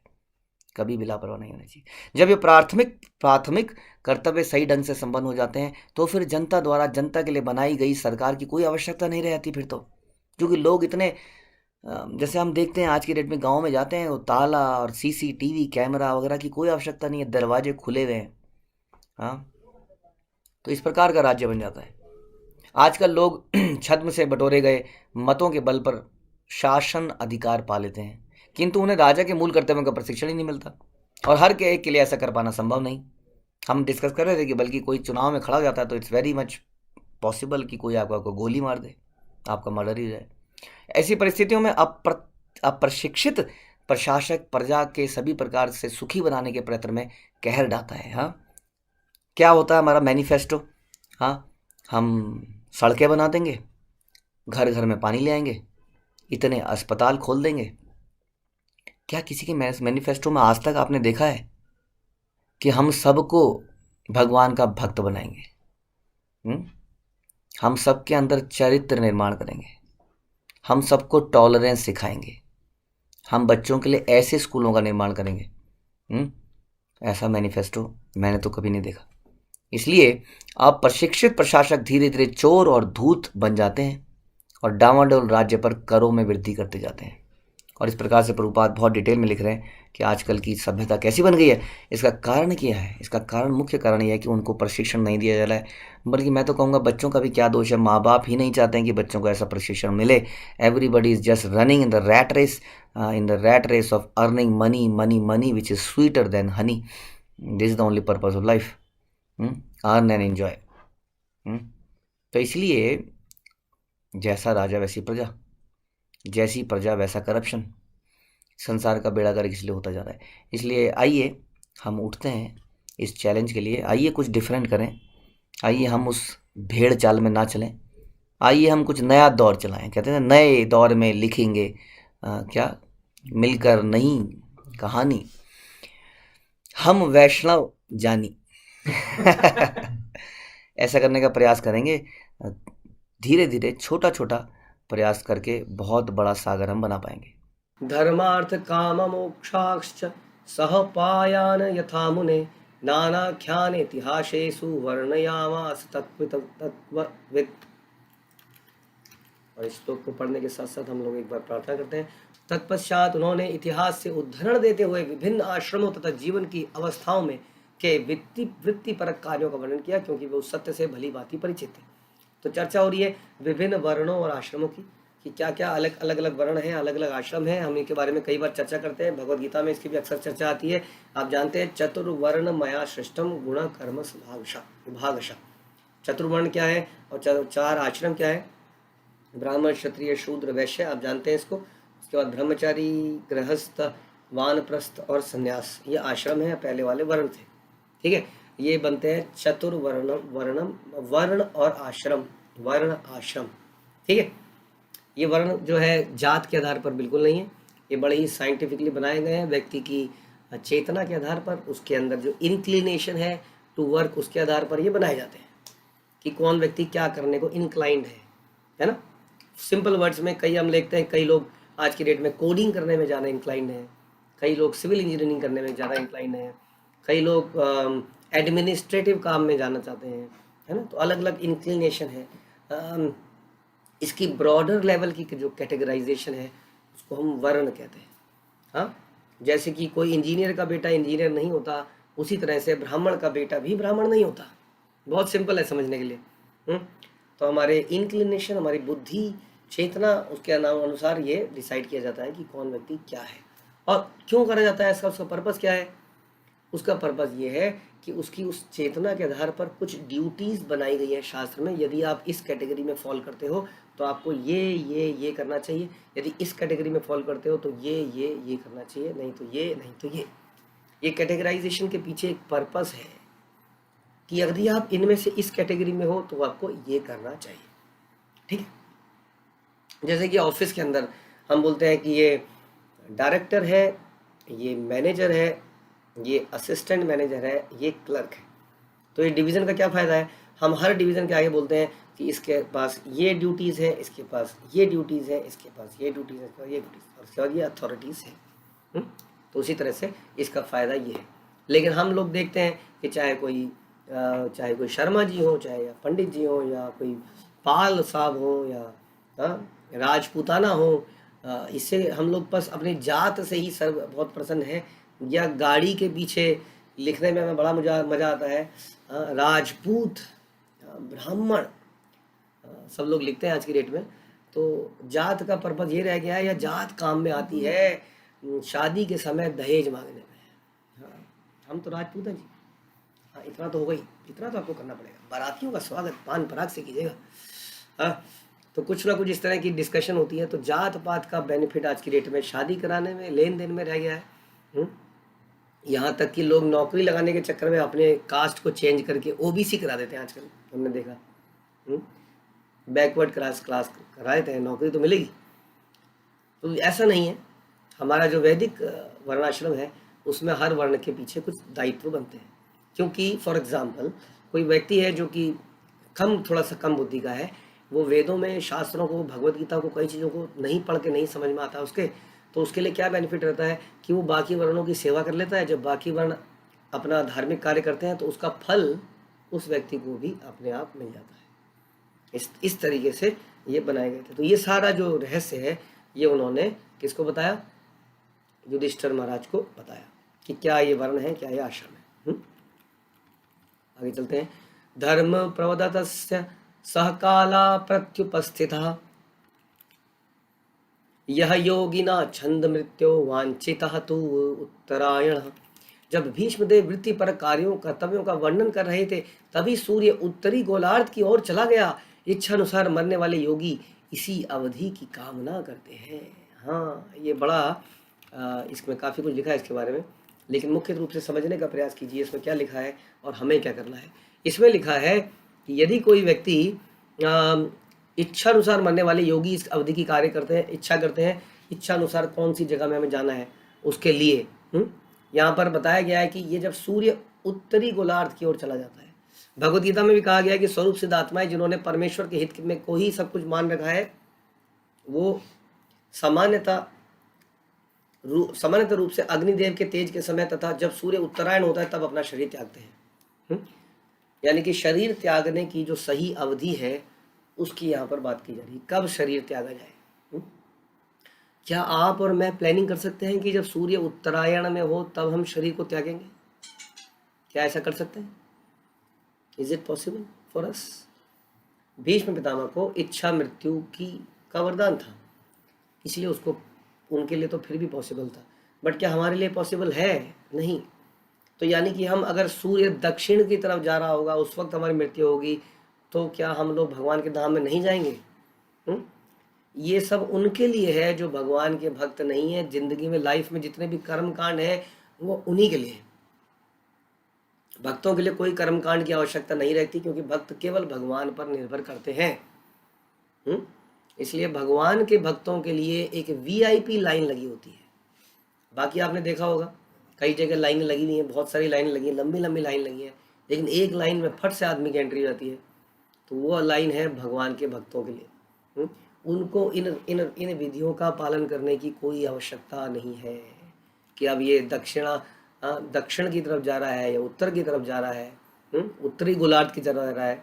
कभी भी लापरवाह नहीं होना चाहिए। जब ये प्राथमिक कर्तव्य सही ढंग से संपन्न हो जाते हैं तो फिर जनता द्वारा जनता के लिए बनाई गई सरकार की कोई आवश्यकता नहीं रह जाती फिर तो। क्योंकि लोग इतने जैसे हम देखते हैं आज की डेट में गाँव में जाते हैं, वो ताला और सीसीटीवी कैमरा वगैरह की कोई आवश्यकता नहीं है, दरवाजे खुले हुए हैं। हाँ, तो इस प्रकार का राज्य बन जाता है। आजकल लोग छद्म से बटोरे गए मतों के बल पर शासन अधिकार पा लेते हैं, किंतु उन्हें राजा के मूल कर्तव्यों का प्रशिक्षण ही नहीं मिलता, और हर के एक के लिए ऐसा कर पाना संभव नहीं। हम डिस्कस कर रहे थे कि बल्कि कोई चुनाव में खड़ा हो जाता है तो इट्स वेरी मच पॉसिबल कि कोई आपको गोली मार दे, आपका मर्डर ही जाए। ऐसी परिस्थितियों में अप्रशिक्षित प्रशासक प्रजा के सभी प्रकार से सुखी बनाने के प्रयत्न में कहर ढाता है। हाँ, क्या होता है हमारा मैनिफेस्टो? हाँ, हम सड़कें बना देंगे, घर घर में पानी ले आएंगे, इतने अस्पताल खोल देंगे। क्या किसी के मैनिफेस्टो में आज तक आपने देखा है कि हम सबको भगवान का भक्त बनाएंगे? हम सबके अंदर चरित्र निर्माण करेंगे, हम सबको टॉलरेंस सिखाएंगे, हम बच्चों के लिए ऐसे स्कूलों का निर्माण करेंगे। ऐसा मैनिफेस्टो मैंने तो कभी नहीं देखा। इसलिए अब प्रशिक्षित प्रशासक धीरे धीरे चोर और धूर्त बन जाते हैं और डामाडोल राज्य पर करों में वृद्धि करते जाते हैं। और इस प्रकार से प्रभुपाद बहुत डिटेल में लिख रहे हैं कि आजकल की सभ्यता कैसी बन गई है। इसका कारण क्या है? इसका कारण, मुख्य कारण यह है कि उनको प्रशिक्षण नहीं दिया जा रहा है। बल्कि मैं तो कहूँगा बच्चों का भी क्या दोष है, माँ बाप ही नहीं चाहते हैं कि बच्चों को ऐसा प्रशिक्षण मिले। Everybody is just running in the rat race of earning money money money which is sweeter than honey. This is the only purpose of life, earn and enjoy. तो इसलिए जैसा राजा वैसी प्रजा, जैसी प्रजा वैसा करप्शन, संसार का बेड़ा गर्क इसलिए होता जा रहा है। इसलिए आइए हम उठते हैं इस चैलेंज के लिए, आइए कुछ डिफरेंट करें, आइए हम उस भेड़ चाल में ना चलें, आइए हम कुछ नया दौर चलाएं। कहते हैं नए दौर में लिखेंगे क्या मिलकर नई कहानी, हम वैष्णव जानी। ऐसा करने का प्रयास करेंगे, धीरे धीरे छोटा छोटा प्रयास करके बहुत बड़ा सागर हम बना पाएंगे। धर्मार्थ काम मोक्षाश्च सह पायान यथा मुने नानाख्यान इतिहासेषु वर्णयामास तत्त्ववित्। और इस श्लोक को पढ़ने के साथ साथ हम लोग एक बार प्रार्थना करते हैं। तत्पश्चात उन्होंने इतिहास से उद्धरण देते हुए विभिन्न आश्रमों तथा जीवन की अवस्थाओं में के वृत्ति परक कार्यों का वर्णन किया, क्योंकि वे उस सत्य से भली भांति परिचित थे। तो चर्चा हो रही है विभिन्न वर्णों और आश्रमों की, कि क्या क्या अलग अलग वर्ण हैं, अलग अलग आश्रम हैं। हम इनके बारे में कई बार चर्चा करते हैं, भगवद गीता में इसकी भी अक्सर चर्चा आती है। आप जानते हैं चतुर्वर्ण मया सृष्टम गुण कर्म विभागशः। चतुर्वर्ण क्या है और चार आश्रम क्या है? ब्राह्मण, क्षत्रिय, शूद्र, वैश्य, आप जानते हैं इसको। उसके बाद ब्रह्मचारी, गृहस्थ, वानप्रस्थ और संन्यास, ये आश्रम है, पहले वाले वर्ण थे। ठीक है, ये बनते हैं वर्ण और आश्रम, वर्ण आश्रम। ठीक है, ये वर्ण जो है जात के आधार पर बिल्कुल नहीं है, ये बड़े ही साइंटिफिकली बनाए गए हैं, व्यक्ति की चेतना के आधार पर, उसके अंदर जो इंक्लिनेशन है टू वर्क, उसके आधार पर ये बनाए जाते हैं कि कौन व्यक्ति क्या करने को इंक्लाइंड है ना। सिंपल वर्ड्स में कई हम देखते हैं, कई लोग आज की डेट में कोडिंग करने में ज़्यादा इंक्लाइंड हैं, कई लोग सिविल इंजीनियरिंग करने में ज़्यादा इंक्लाइंड हैं, कई लोग एडमिनिस्ट्रेटिव काम में जाना चाहते हैं, है ना। तो अलग अलग इंक्लिनेशन है। इसकी ब्रॉडर लेवल की जो कैटेगराइजेशन है उसको हम वर्ण कहते हैं। हाँ, जैसे कि कोई इंजीनियर का बेटा इंजीनियर नहीं होता, उसी तरह से ब्राह्मण का बेटा भी ब्राह्मण नहीं होता। बहुत सिंपल है समझने के लिए। तो हमारे इंक्लिनेशन, हमारी बुद्धि, चेतना, उसके अनुसार ये डिसाइड किया जाता है कि कौन व्यक्ति क्या है और क्यों करा जाता है। उसका पर्पज़ क्या है? उसका पर्पज़ ये है कि उसकी उस चेतना के आधार पर कुछ ड्यूटीज़ बनाई गई है शास्त्र में। यदि आप इस कैटेगरी में फॉल करते हो तो आपको ये करना चाहिए, यदि इस कैटेगरी में फॉल करते हो तो ये करना चाहिए, नहीं तो ये, नहीं तो ये कैटेगराइजेशन के पीछे एक पर्पज़ है कि यदि आप इनमें से इस कैटेगरी में हो तो आपको ये करना चाहिए। ठीक है, जैसे कि ऑफिस के अंदर हम बोलते हैं कि ये डायरेक्टर है, ये मैनेजर है, ये असिस्टेंट मैनेजर है, ये क्लर्क है। तो ये डिवीज़न का क्या फ़ायदा है? हम हर डिवीज़न के आगे बोलते हैं कि इसके पास ये ड्यूटीज़ है, इसके पास ये ड्यूटीज़ है, इसके पास ये ड्यूटीज़ है, इसके पास ये ड्यूटीज़, और उसके बाद ये अथॉरिटीज़ है। तो उसी तरह से इसका फ़ायदा ये है। लेकिन हम लोग देखते हैं कि चाहे कोई शर्मा जी हो, चाहे या पंडित जी हो, या कोई पाल साहब हो, या राजपूताना हो, इससे हम लोग बस अपनी जात से ही सर बहुत प्रसन्न है। या गाड़ी के पीछे लिखने में हमें बड़ा मज़ा आता है, राजपूत, ब्राह्मण, सब लोग लिखते हैं आज की डेट में। तो जात का पर्पज ये रह गया है, या जात काम में आती है शादी के समय दहेज मांगने में। हाँ, हम तो राजपूत हैं जी। हाँ, इतना तो हो गई, इतना तो आपको करना पड़ेगा, बारातियों का स्वागत पान पराग से कीजिएगा। हाँ, तो कुछ ना कुछ इस तरह की डिस्कशन होती है। तो जात पात का बेनिफिट आज की डेट में शादी कराने में, लेन देन में रह गया है। यहाँ तक कि लोग नौकरी लगाने के चक्कर में अपने कास्ट को चेंज करके ओबीसी करा देते हैं आजकल, हमने देखा। बैकवर्ड क्लास करा देते हैं, नौकरी तो मिलेगी। तो ऐसा नहीं है। हमारा जो वैदिक वर्णाश्रम है उसमें हर वर्ण के पीछे कुछ दायित्व बनते हैं। क्योंकि फॉर एग्जाम्पल कोई व्यक्ति है जो कि थोड़ा सा कम बुद्धि का है, वो वेदों में, शास्त्रों को, भगवत गीता को, कई चीज़ों को नहीं पढ़ के नहीं समझ में आता उसके, तो उसके लिए क्या बेनिफिट रहता है कि वो बाकी वर्णों की सेवा कर लेता है। जब बाकी वर्ण अपना धार्मिक कार्य करते हैं तो उसका फल उस व्यक्ति को भी अपने आप मिल जाता है। इस तरीके से ये बनाए गए थे। तो ये सारा जो रहस्य है ये उन्होंने किसको बताया? युधिष्ठिर महाराज को बताया कि क्या ये वर्ण है, क्या ये आश्रम है। आगे चलते हैं। धर्म प्रवदतस्य सह काला प्रत्युपस्थितः यह योगिना छंद मृत्यो वांछितः तु उत्तरायण। जब भीष्मदेव वृत्ति पर कार्यों कर्तव्यों का वर्णन कर रहे थे तभी सूर्य उत्तरी गोलार्ध की ओर चला गया। इच्छा अनुसार मरने वाले योगी इसी अवधि की कामना करते हैं। हाँ, ये बड़ा इसमें काफ़ी कुछ लिखा है इसके बारे में, लेकिन मुख्य रूप से समझने का प्रयास कीजिए इसमें क्या लिखा है और हमें क्या करना है। इसमें लिखा है कि यदि कोई व्यक्ति इच्छा अनुसार मरने वाले योगी इस अवधि की कार्य करते हैं, इच्छा करते हैं, इच्छा अनुसार कौन सी जगह में हमें जाना है उसके लिए। यहाँ पर बताया गया है कि ये जब सूर्य उत्तरी गोलार्ध की ओर चला जाता है। भगवत गीता में भी कहा गया है कि स्वरूप सिद्ध आत्माएं जिन्होंने परमेश्वर के हित में को ही सब कुछ मान रखा है वो सामान्यतः रूप से अग्निदेव के तेज के समय तथा जब सूर्य उत्तरायण होता है तब अपना शरीर त्यागते हैं। यानी कि शरीर त्यागने की जो सही अवधि है उसकी यहाँ पर बात की जा रही है, कब शरीर त्यागा जाए। क्या आप और मैं प्लानिंग कर सकते हैं कि जब सूर्य उत्तरायण में हो तब हम शरीर को त्यागेंगे? क्या ऐसा कर सकते हैं? Is it possible for us? Bhishma Pitamah को इच्छा मृत्यु का वरदान था, इसलिए उसको उनके लिए तो फिर भी पॉसिबल था, बट क्या हमारे लिए पॉसिबल है? नहीं। तो यानी कि हम अगर सूर्य दक्षिण की तरफ जा रहा होगा उस वक्त हमारी मृत्यु होगी, तो क्या हम लोग भगवान के धाम में नहीं जाएंगे? ये सब उनके लिए है जो भगवान के भक्त नहीं है। जिंदगी में, लाइफ में जितने भी कर्म कांड है वो उन्हीं के लिए है। भक्तों के लिए कोई कर्म कांड की आवश्यकता नहीं रहती, क्योंकि भक्त केवल भगवान पर निर्भर करते हैं। इसलिए भगवान के भक्तों के लिए एक वीआईपी लाइन लगी होती है। बाकी आपने देखा होगा कई जगह लाइन लगी हुई है, बहुत सारी लाइन लगी है, लंबी लंबी लाइन लगी है, लेकिन एक लाइन में फट से आदमी की एंट्री हो जाती है। तो वो लाइन है भगवान के भक्तों के लिए। उनको इन इन इन विधियों का पालन करने की कोई आवश्यकता नहीं है कि अब ये दक्षिण की तरफ जा रहा है या उत्तर की तरफ जा रहा है, उत्तरी गोलार्ध की तरफ जा रहा है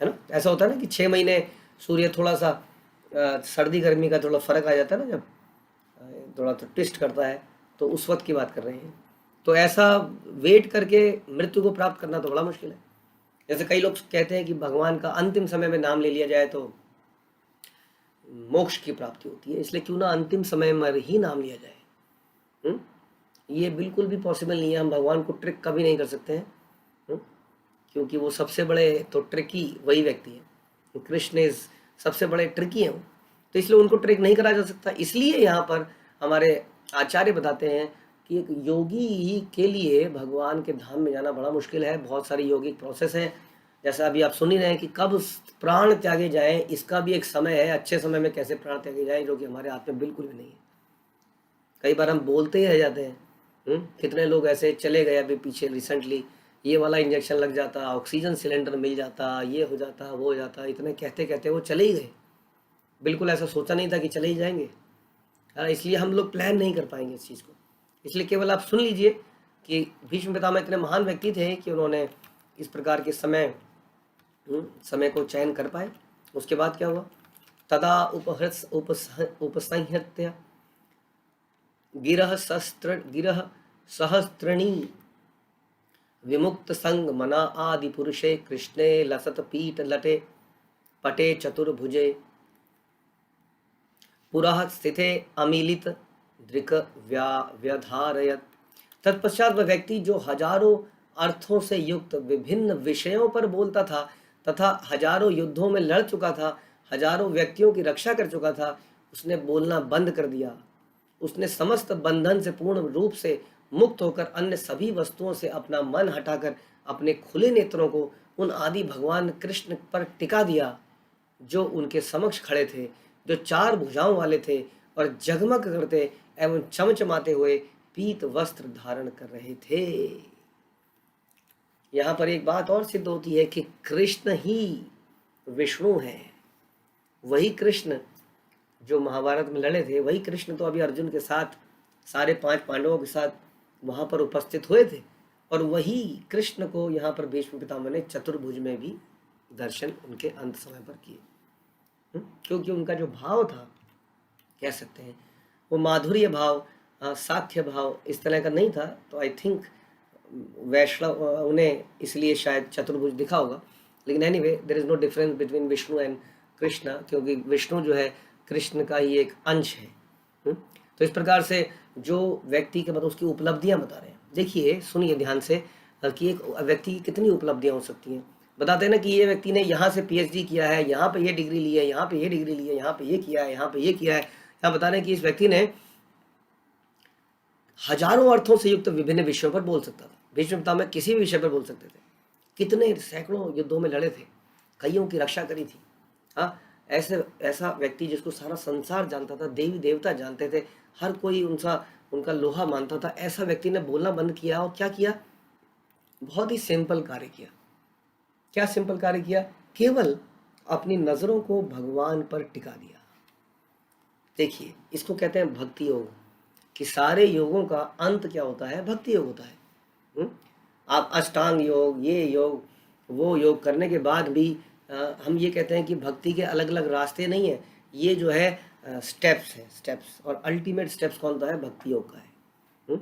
ना। ऐसा होता है ना कि 6 महीने सूर्य थोड़ा सा सर्दी गर्मी का थोड़ा फर्क आ जाता है ना, जब थोड़ा तो ट्विस्ट करता है, तो उस वक्त की बात कर रहे हैं। तो ऐसा वेट करके मृत्यु को प्राप्त करना तो बड़ा मुश्किल है। जैसे कई लोग कहते हैं कि भगवान का अंतिम समय में नाम ले लिया जाए तो मोक्ष की प्राप्ति होती है, इसलिए क्यों ना अंतिम समय में ही नाम लिया जाए। ये बिल्कुल भी पॉसिबल नहीं है। हम भगवान को ट्रिक कभी नहीं कर सकते हैं, क्योंकि वो सबसे बड़े तो ट्रिकी वही व्यक्ति है। कृष्ण इज सबसे बड़े ट्रिकी हैं वो, तो इसलिए उनको ट्रिक नहीं करा जा सकता। इसलिए यहाँ पर हमारे आचार्य बताते हैं कि एक योगी के लिए भगवान के धाम में जाना बड़ा मुश्किल है। बहुत सारी योगिक प्रोसेस हैं, जैसा अभी आप सुन ही रहे हैं कि कब प्राण त्यागे जाएं, इसका भी एक समय है। अच्छे समय में कैसे प्राण त्यागे जाएं, जो कि हमारे हाथ में बिल्कुल भी नहीं है। कई बार हम बोलते ही रह जाते हैं। कितने लोग ऐसे चले गए अभी पीछे रिसेंटली, ये वाला इंजेक्शन लग जाता, ऑक्सीजन सिलेंडर मिल जाता, ये हो जाता, वो हो जाता, इतने कहते कहते वो चले ही गए। बिल्कुल ऐसा सोचा नहीं था कि चले ही जाएंगे। इसलिए हम लोग प्लान नहीं कर पाएंगे इस चीज़ को। इसलिए केवल आप सुन लीजिए कि भीष्म पितामह इतने महान व्यक्ति थे कि उन्होंने इस प्रकार के समय को चयन कर पाए। उसके बाद क्या हुआ? तदा उपसंहत्य गिरः सहस्त्रणी विमुक्त संग मना आदि पुरुषे कृष्णे लसत पीठ लटे पटे चतुर्भुजे पुरः स्थिते अमीलित दृक् व्यधारयत। तत्पश्चात वह व्यक्ति जो हजारों अर्थों से युक्त विभिन्न विषयों पर बोलता था तथा हजारों युद्धों में लड़ चुका था, हजारों व्यक्तियों की रक्षा कर चुका था, उसने बोलना बंद कर दिया। उसने समस्त बंधन से पूर्ण रूप से मुक्त होकर अन्य सभी वस्तुओं से अपना मन हटाकर अपने खुले नेत्रों को उन आदि भगवान कृष्ण पर टिका दिया जो उनके समक्ष खड़े थे, जो चार भुजाओं वाले थे और जगमग करते एवं चमचमाते हुए पीत वस्त्र धारण कर रहे थे। यहाँ पर एक बात और सिद्ध होती है कि कृष्ण ही विष्णु हैं। वही कृष्ण जो महाभारत में लड़े थे, वही कृष्ण तो अभी अर्जुन के साथ सारे 5 पांडवों के साथ वहां पर उपस्थित हुए थे, और वही कृष्ण को यहाँ पर भीष्म पितामह ने चतुर्भुज में भी दर्शन उनके अंत समय पर किए। क्योंकि उनका जो भाव था, कह सकते हैं वो माधुर्य भाव, साख्य भाव इस तरह का नहीं था। तो आई थिंक वैष्णव उन्हें इसलिए शायद चतुर्भुज दिखा होगा। लेकिन anyway there is no difference between Vishnu and Krishna, क्योंकि विष्णु जो है कृष्ण का ही एक अंश है। तो इस प्रकार से जो व्यक्ति के मतलब उसकी उपलब्धियां बता रहे हैं। देखिए, सुनिए ध्यान से कि एक व्यक्ति की कितनी उपलब्धियां हो सकती हैं। बताते हैं ना कि ये व्यक्ति ने यहाँ से पीएचडी किया है, यहाँ पे ये डिग्री ली है, यहाँ पे ये डिग्री ली है, यहाँ पे ये किया है, यहाँ पे ये किया है। यहाँ बता रहे हैं कि इस व्यक्ति ने हजारों अर्थों से युक्त विभिन्न विषयों पर बोल सकता था। भीष्म पितामह किसी भी विषय पर बोल सकते थे। कितने सैकड़ों युद्धों में लड़े थे, कईयों की रक्षा करी थी। हाँ, ऐसा व्यक्ति जिसको सारा संसार जानता था, देवी देवता जानते थे, हर कोई उनका लोहा मानता था। ऐसा व्यक्ति ने बोलना बंद किया और क्या किया? बहुत ही सिंपल कार्य किया। क्या सिंपल कार्य किया? केवल अपनी नजरों को भगवान पर टिका दिया। देखिए, इसको कहते हैं भक्ति योग, कि सारे योगों का अंत क्या होता है? भक्ति योग होता है। आप अष्टांग योग, ये योग, वो योग करने के बाद भी हम ये कहते हैं कि भक्ति के अलग अलग रास्ते नहीं है, ये जो है स्टेप्स है, स्टेप्स। और अल्टीमेट स्टेप्स कौन सा है? भक्ति योग का है।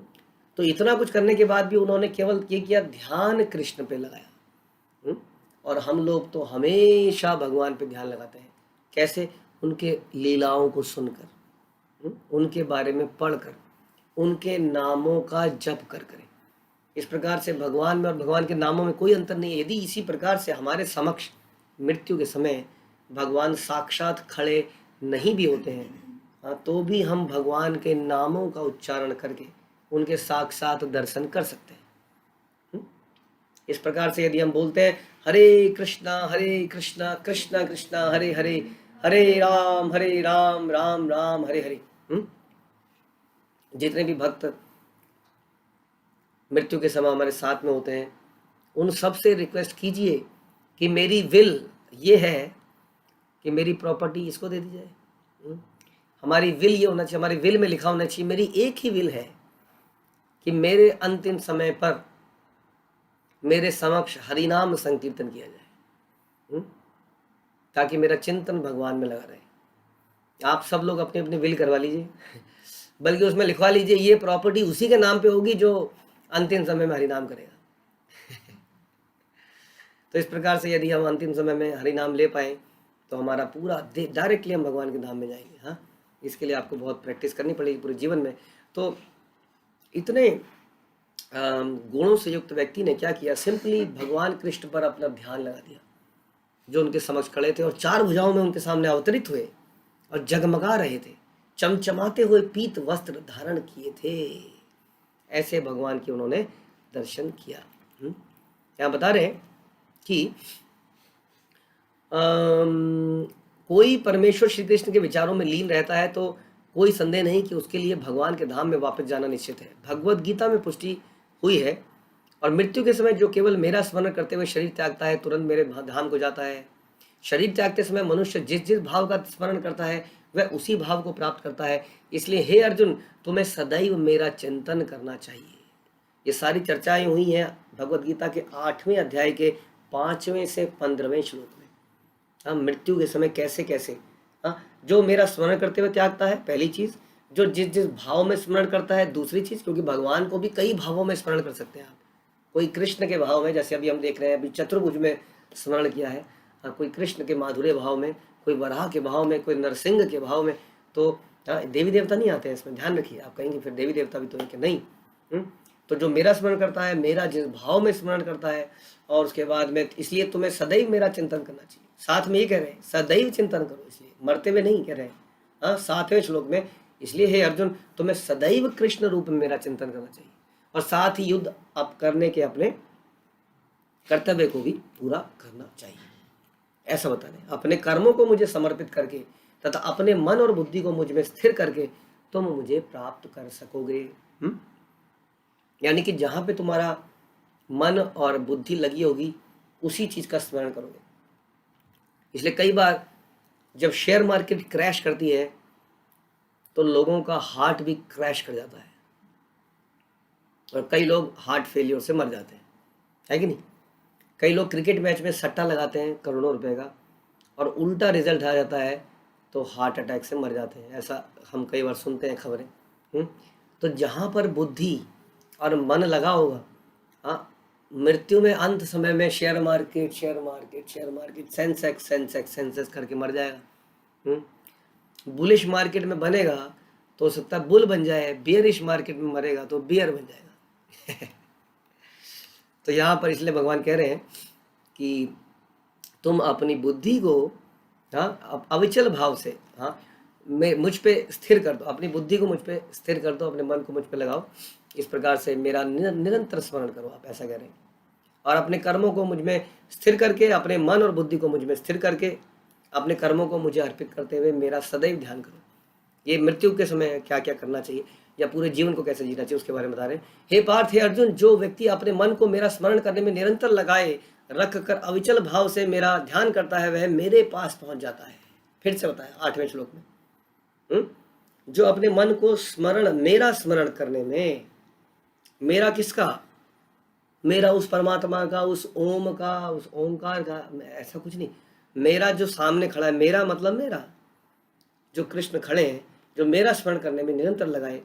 तो इतना कुछ करने के बाद भी उन्होंने केवल ये किया, ध्यान कृष्ण पे लगाया। और हम लोग तो हमेशा भगवान पे ध्यान लगाते हैं। कैसे? उनके लीलाओं को सुनकर, उनके बारे में पढ़कर, उनके नामों का जप कर। इस प्रकार से भगवान में और भगवान के नामों में कोई अंतर नहीं है। यदि इसी प्रकार से हमारे समक्ष मृत्यु के समय भगवान साक्षात खड़े नहीं भी होते हैं, तो भी हम भगवान के नामों का उच्चारण करके उनके साक्षात दर्शन कर सकते हैं। इस प्रकार से यदि हम बोलते हैं हरे कृष्णा कृष्णा कृष्णा हरे हरे, हरे राम राम राम हरे हरे। जितने भी भक्त मृत्यु के समय हमारे साथ में होते हैं, उन सब से रिक्वेस्ट कीजिए कि मेरी विल ये है कि मेरी प्रॉपर्टी इसको दे दी जाए। हमारी विल ये होना चाहिए, हमारी विल में लिखा होना चाहिए, मेरी एक ही विल है कि मेरे अंतिम समय पर मेरे समक्ष हरिनाम संकीर्तन किया जाए, ताकि मेरा चिंतन भगवान में लगा रहे। आप सब लोग अपनी अपनी विल करवा लीजिए, बल्कि उसमें लिखवा लीजिए ये प्रॉपर्टी उसी के नाम पे होगी जो अंतिम समय में हरिनाम करेगा। तो इस प्रकार से यदि हम अंतिम समय में हरिनाम ले पाए तो हमारा पूरा डायरेक्टली हम भगवान के धाम में जाएंगे। हाँ, इसके लिए आपको बहुत प्रैक्टिस करनी पड़ेगी पूरे जीवन में। तो इतने गुणों से युक्त व्यक्ति ने क्या किया? सिंपली भगवान कृष्ण पर अपना ध्यान लगा दिया, जो उनके समक्ष खड़े थे और 4 भुजाओं में उनके सामने अवतरित हुए और जगमगा रहे थे, चमचमाते हुए पीत वस्त्र धारण किए थे। ऐसे भगवान के उन्होंने दर्शन किया। यहाँ बता रहे हैं कि कोई परमेश्वर श्री कृष्ण के विचारों में लीन रहता है तो कोई संदेह नहीं कि उसके लिए भगवान के धाम में वापस जाना निश्चित है। भगवत गीता में पुष्टि हुई है, और मृत्यु के समय जो केवल मेरा स्मरण करते हुए शरीर त्यागता है तुरंत मेरे धाम को जाता है। शरीर त्यागते समय मनुष्य जिस जिस भाव का स्मरण करता है वह उसी भाव को प्राप्त करता है। इसलिए हे अर्जुन, तुम्हें सदैव मेरा चिंतन करना चाहिए। ये सारी चर्चाएं हुई हैं भगवत गीता के 8वें अध्याय के 5वें से 15वें श्लोक में। हम मृत्यु के समय कैसे कैसे हाँ, जो मेरा स्मरण करते हुए त्यागता है, पहली चीज। जो जिस जिस भाव में स्मरण करता है, दूसरी चीज, क्योंकि भगवान को भी कई भावों में स्मरण कर सकते हैं आप। कोई कृष्ण के भाव में, जैसे अभी हम देख रहे हैं, अभी चतुर्भुज में स्मरण किया है। कोई कृष्ण के माधुर्य भाव में, कोई वराह के भाव में, कोई नरसिंह के भाव में। तो देवी देवता नहीं आते हैं इसमें, ध्यान रखिए। आप कहेंगे फिर देवी देवता भी तो है कि नहीं। तो जो मेरा स्मरण करता है, मेरा जिस भाव में स्मरण करता है, और उसके बाद में, इसलिए तुम्हें सदैव मेरा चिंतन करना चाहिए। साथ में ये कह रहे हैं सदैव चिंतन करो, इसलिए मरते हुए नहीं कह रहे हैं। हाँ, 7वें श्लोक में, इसलिए हे अर्जुन तुम्हें सदैव कृष्ण रूप में मेरा चिंतन करना चाहिए, और साथ ही युद्ध आप करने के अपने कर्तव्य को भी पूरा करना चाहिए। ऐसा बता रहे, अपने कर्मों को मुझे समर्पित करके तथा अपने मन और बुद्धि को मुझ में स्थिर करके तुम मुझे प्राप्त कर सकोगे। यानी कि जहां पे तुम्हारा मन और बुद्धि लगी होगी, उसी चीज का स्मरण करोगे। इसलिए कई बार जब शेयर मार्केट क्रैश करती है तो लोगों का हार्ट भी क्रैश कर जाता है, और कई लोग हार्ट फेलियर से मर जाते हैं, है कि नहीं। कई लोग क्रिकेट मैच में सट्टा लगाते हैं करोड़ों रुपए का, और उल्टा रिजल्ट आ जाता है तो हार्ट अटैक से मर जाते हैं। ऐसा हम कई बार सुनते हैं खबरें। तो जहाँ पर बुद्धि और मन लगा होगा, हाँ, मृत्यु में अंत समय में शेयर मार्केट सेंसेक्स करके मर जाएगा। बुलिश मार्केट में बनेगा तो हो सकता है बुल बन जाए, बियरिश मार्केट में मरेगा तो बियर बन जाएगा। तो यहाँ पर इसलिए भगवान कह रहे हैं कि तुम अपनी बुद्धि को, हाँ, अविचल भाव से, हाँ, मुझ पे स्थिर कर दो, अपनी बुद्धि को मुझ पे स्थिर कर दो, अपने मन को मुझ पे लगाओ। इस प्रकार से मेरा निरंतर स्मरण करो, आप ऐसा कह रहे हैं। और अपने कर्मों को मुझ में स्थिर करके, अपने मन और बुद्धि को मुझ में स्थिर करके, अपने कर्मों को मुझे अर्पित करते हुए मेरा सदैव ध्यान करो। ये मृत्यु के समय क्या क्या करना चाहिए, या पूरे जीवन को कैसे जीना चाहिए, उसके बारे में बता रहे हैं। हे पार्थ, हे अर्जुन, जो व्यक्ति अपने मन को मेरा स्मरण करने में निरंतर लगाए रख कर अविचल भाव से मेरा ध्यान करता है, वह मेरे पास पहुंच जाता है। फिर से बताया 8वें श्लोक में। जो अपने मन को स्मरण, मेरा स्मरण करने में, मेरा किसका, मेरा उस परमात्मा का, उस ओम का, उस ओंकार का, ऐसा कुछ नहीं, मेरा जो सामने खड़ा है, मेरा मतलब मेरा जो कृष्ण खड़े हैं, जो मेरा स्मरण करने में निरंतर लगाए,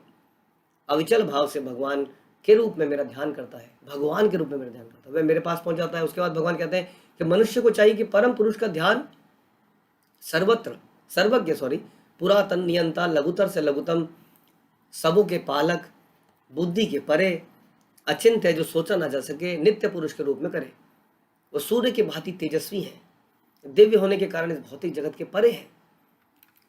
अविचल भाव से भगवान के रूप में मेरा ध्यान करता है, भगवान के रूप में मेरा ध्यान करता है, वह मेरे पास पहुंच जाता है। उसके बाद भगवान कहते हैं कि मनुष्य को चाहिए कि परम पुरुष का ध्यान सर्वत्र, सर्वज्ञ पुरातन नियंता, लघुतर से लघुतम, सबों के पालक, बुद्धि के परे, अचिंत्य है, जो सोचा ना जा सके, नित्य पुरुष के रूप में करे। वो सूर्य की भांति तेजस्वी है, दिव्य होने के कारण इस भौतिक जगत के परे है।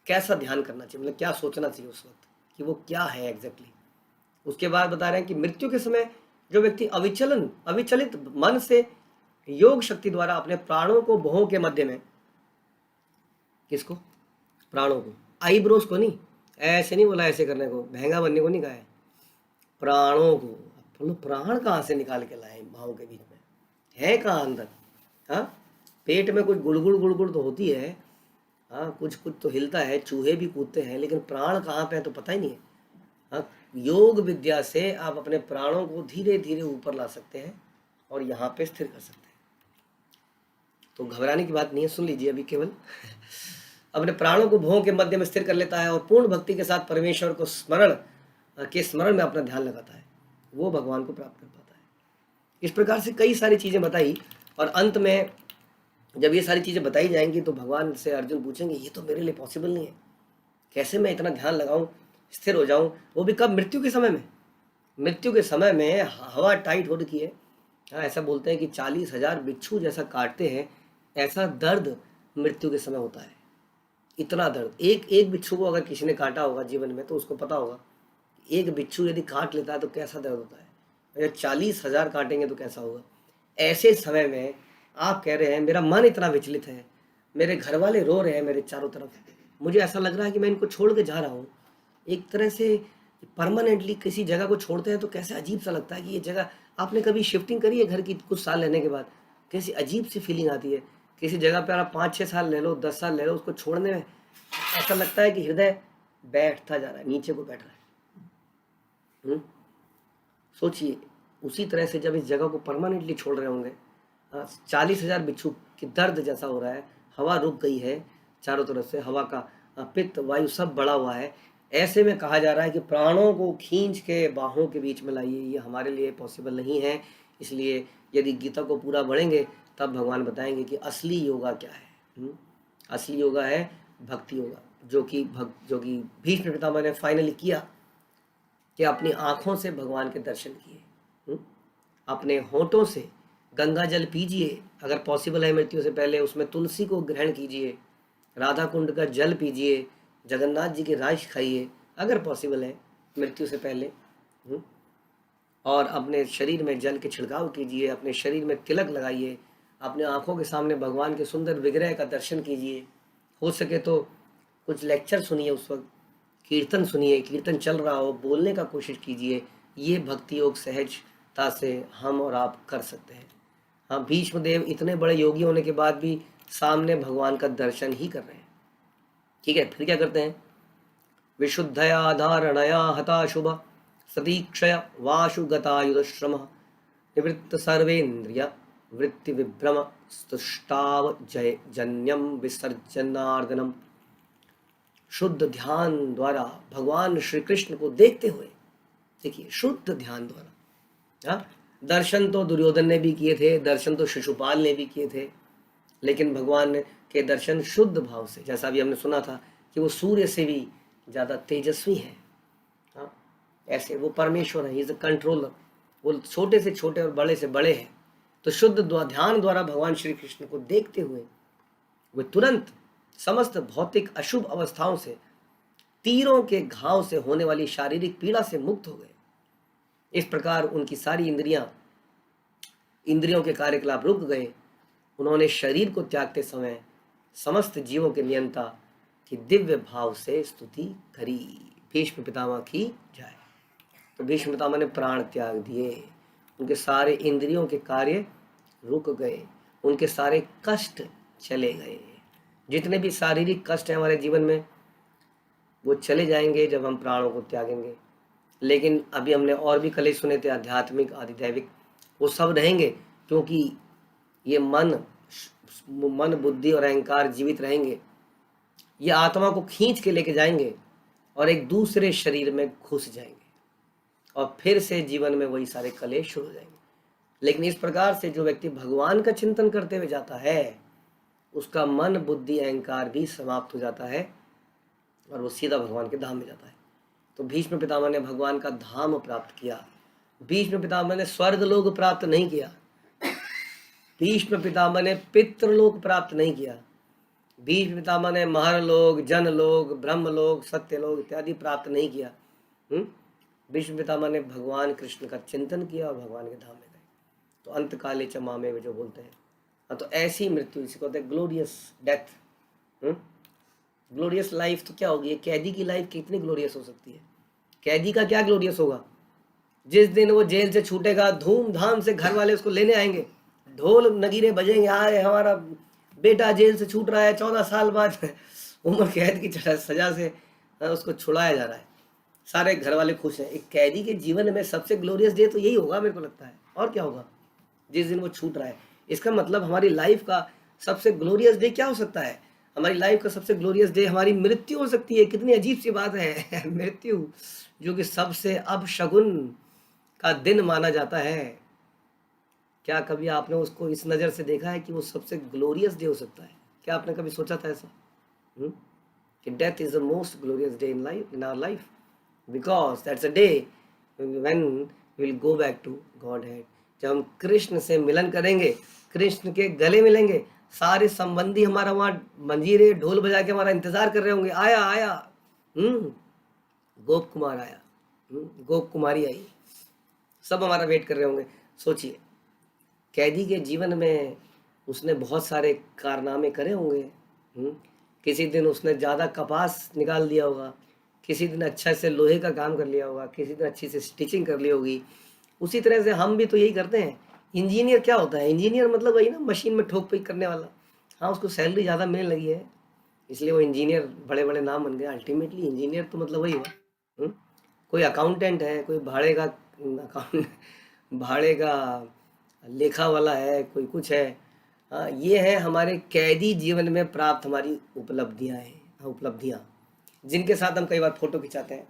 कैसा ध्यान करना चाहिए, मतलब क्या सोचना चाहिए उस वक्त कि वो क्या है एग्जैक्टली। उसके बाद बता रहे हैं कि मृत्यु के समय जो व्यक्ति अविचलित मन से योग शक्ति द्वारा अपने प्राणों को भों के मध्य में, किसको, प्राणों को, आईब्रोज को नहीं, ऐसे नहीं बोला ऐसे करने को, महंगा बनने को नहीं कहा है, प्राणों को। बोलो प्राण कहाँ से निकाल के लाए भावों के बीच में, है कहाँ अंदर। हाँ, पेट में कुछ गुड़गुड़ तो होती है, हाँ, कुछ तो हिलता है, चूहे भी कूदते हैं, लेकिन प्राण कहाँ पे है तो पता ही नहीं है। हाँ, योग विद्या से आप अपने प्राणों को धीरे धीरे ऊपर ला सकते हैं और यहाँ पे स्थिर कर सकते हैं। तो घबराने की बात नहीं है, सुन लीजिए अभी केवल। अपने प्राणों को भों के मध्य में स्थिर कर लेता है और पूर्ण भक्ति के साथ परमेश्वर को स्मरण में अपना ध्यान लगाता है, वो भगवान को प्राप्त कर पाता है। इस प्रकार से कई सारी चीजें बताई, और अंत में जब ये सारी चीजें बताई जाएंगी तो भगवान से अर्जुन पूछेंगे ये तो मेरे लिए पॉसिबल नहीं है, कैसे मैं इतना ध्यान लगाऊं, स्थिर हो जाऊं, वो भी कब, मृत्यु के समय में। मृत्यु के समय में हवा टाइट हो रखी है, हाँ, ऐसा बोलते हैं कि 40,000 बिच्छू जैसा काटते हैं, ऐसा दर्द मृत्यु के समय होता है, इतना दर्द। एक बिच्छू को अगर किसी ने काटा होगा जीवन में तो उसको पता होगा, एक बिच्छू यदि काट लेता है तो कैसा दर्द होता है, अगर 40,000 काटेंगे तो कैसा होगा। ऐसे समय में आप कह रहे हैं मेरा मन इतना विचलित है, मेरे घर वाले रो रहे हैं मेरे चारों तरफ, मुझे ऐसा लग रहा है कि मैं इनको छोड़ के जा रहा हूँ। एक तरह से परमानेंटली किसी जगह को छोड़ते हैं तो कैसे अजीब सा लगता है कि ये जगह, आपने कभी शिफ्टिंग करी है घर की कुछ साल रहने के बाद, कैसी अजीब सी फीलिंग आती है। किसी जगह पर आप 5-6 साल ले लो, 10 साल ले लो, उसको छोड़ने में ऐसा लगता है कि हृदय बैठता जा रहा है, नीचे को बैठ रहा है। सोचिए, उसी तरह से जब इस जगह को परमानेंटली छोड़ रहे होंगे, 40,000 बिच्छू की दर्द जैसा हो रहा है, हवा रुक गई है चारों तरफ से, हवा का पित्त वायु सब बढ़ा हुआ है। ऐसे में कहा जा रहा है कि प्राणों को खींच के बाहों के बीच में लाइए, ये हमारे लिए पॉसिबल नहीं है। इसलिए यदि गीता को पूरा पढ़ेंगे तब भगवान बताएंगे कि असली योगा क्या है। असली योगा है भक्ति योगा, जो कि भीष्म पितामह ने फाइनली किया, कि अपनी आंखों से भगवान के दर्शन किए, अपने होठों से गंगा जल पीजिए, अगर पॉसिबल है मृत्यु से पहले उसमें तुलसी को ग्रहण कीजिए, राधा कुंड का जल पीजिए, जगन्नाथ जी की राश खाइए अगर पॉसिबल है मृत्यु से पहले, और अपने शरीर में जल के छिड़काव कीजिए, अपने शरीर में तिलक लगाइए, अपने आंखों के सामने भगवान के सुंदर विग्रह का दर्शन कीजिए। हो सके तो कुछ लेक्चर सुनिए, उस वक्त कीर्तन सुनिए, कीर्तन चल रहा हो बोलने का कोशिश कीजिए। ये भक्ति योग सहजता से हम और आप कर सकते हैं। हाँ, भीष्म देव इतने बड़े योगी होने के बाद भी सामने भगवान का दर्शन ही कर रहे हैं। ठीक है, फिर क्या करते हैं? विशुद्धया धारणया हताशुभ सतीक्षय वाशुगतायुधश्रम निवृत्त सर्वेन्द्रिय वृत्ति विभ्रम स्तुष्टाव जय जन्यम विसर्जनार्दनम। शुद्ध ध्यान द्वारा भगवान श्री कृष्ण को देखते हुए, देखिए शुद्ध ध्यान द्वारा। हाँ, दर्शन तो दुर्योधन ने भी किए थे, दर्शन तो शिशुपाल ने भी किए थे, लेकिन भगवान के दर्शन शुद्ध भाव से, जैसा अभी हमने सुना था कि वो सूर्य से भी ज़्यादा तेजस्वी है। हाँ, ऐसे वो परमेश्वर है, इज अ कंट्रोलर, वो छोटे से छोटे और बड़े से बड़े हैं। तो शुद्ध ध्यान द्वारा भगवान श्री कृष्ण को देखते हुए वे तुरंत समस्त भौतिक अशुभ अवस्थाओं से, तीरों के घाव से होने वाली शारीरिक पीड़ा से मुक्त हो गए। इस प्रकार उनकी सारी इंद्रियों के कार्यकलाप रुक गए। उन्होंने शरीर को त्यागते समय समस्त जीवों के नियंता की दिव्य भाव से स्तुति करी। भीष्म पितामह की जय। तो भीष्म पितामह ने प्राण त्याग दिए, उनके सारे इंद्रियों के कार्य रुक गए, उनके सारे कष्ट चले गए। जितने भी शारीरिक कष्ट हैं हमारे जीवन में वो चले जाएंगे जब हम प्राणों को त्यागेंगे। लेकिन अभी हमने और भी कले सुने थे, आध्यात्मिक आधिदैविक, वो सब रहेंगे, क्योंकि ये मन बुद्धि और अहंकार जीवित रहेंगे। ये आत्मा को खींच के लेके जाएंगे और एक दूसरे शरीर में घुस जाएंगे और फिर से जीवन में वही सारे कलेश शुरू हो जाएंगे। लेकिन इस प्रकार से जो व्यक्ति भगवान का चिंतन करते हुए जाता है, उसका मन बुद्धि अहंकार भी समाप्त हो जाता है और वो सीधा भगवान के धाम में जाता है। तो भीष्म पितामह ने भगवान का धाम प्राप्त किया। भीष्म पितामह ने स्वर्ग लोक प्राप्त नहीं किया, भीष्म पितामह ने पितृलोक प्राप्त नहीं किया, भीष्म पितामह ने महरलोक, जनलोक, ब्रह्मलोक, सत्यलोक इत्यादि प्राप्त नहीं किया। भीष्म पितामह ने भगवान कृष्ण का चिंतन किया और भगवान के धाम में गए। तो अंत काले च मामे में जो बोलते हैं, तो ऐसी मृत्यु इसी को कहते हैं ग्लोरियस डेथ। ग्लोरियस लाइफ तो क्या होगी? कैदी की लाइफ कितनी ग्लोरियस हो सकती है? कैदी का क्या ग्लोरियस होगा? जिस दिन वो जेल से छूटेगा, धूमधाम से घर वाले उसको लेने आएंगे, ढोल नगीरे बजेंगे, आए हमारा बेटा जेल से छूट रहा है, 14 साल बाद उम्र कैद की सजा से उसको छुड़ाया जा रहा है, सारे घर वाले खुश हैं। एक कैदी के जीवन में सबसे ग्लोरियस डे तो यही होगा मेरे को लगता है। और क्या होगा? जिस दिन वो छूट रहा है। इसका मतलब हमारी लाइफ का सबसे ग्लोरियस डे क्या हो सकता है? हमारी लाइफ का सबसे ग्लोरियस डे हमारी मृत्यु हो सकती है। कितनी अजीब सी बात है मृत्यु, जो कि सबसे अपशगुन का दिन माना जाता है। क्या कभी आपने उसको इस नज़र से देखा है कि वो सबसे ग्लोरियस डे हो सकता है? क्या आपने कभी सोचा था ऐसा कि death is the most glorious day in life, in our life, because that's a day when we will go back to Godhead. जब हम कृष्ण से मिलन करेंगे, कृष्ण के गले मिलेंगे, सारे संबंधी हमारा वहाँ मंजीरे ढोल बजा के हमारा इंतजार कर रहे होंगे, आया आया गोप कुमार आया, गोप कुमारी आई, सब हमारा वेट कर रहे होंगे। सोचिए, कैदी के जीवन में उसने बहुत सारे कारनामे करे होंगे। किसी दिन उसने ज़्यादा कपास निकाल दिया होगा, किसी दिन अच्छा से लोहे का काम कर लिया होगा, किसी दिन अच्छी से स्टिचिंग कर ली होगी। उसी तरह से हम भी तो यही करते हैं। इंजीनियर क्या होता है? इंजीनियर मतलब वही ना, मशीन में ठोक पीक करने वाला। हाँ, उसको सैलरी ज़्यादा मिलने लगी है इसलिए वो इंजीनियर बड़े बड़े नाम बन गए। अल्टीमेटली इंजीनियर तो मतलब वही हुआ। कोई अकाउंटेंट है, कोई भाड़े का लेखा वाला है, कोई कुछ है। हाँ, ये है हमारे कैदी जीवन में प्राप्त हमारी उपलब्धियां हैं। उपलब्धियाँ, जिनके साथ हम कई बार फोटो खिंचाते हैं,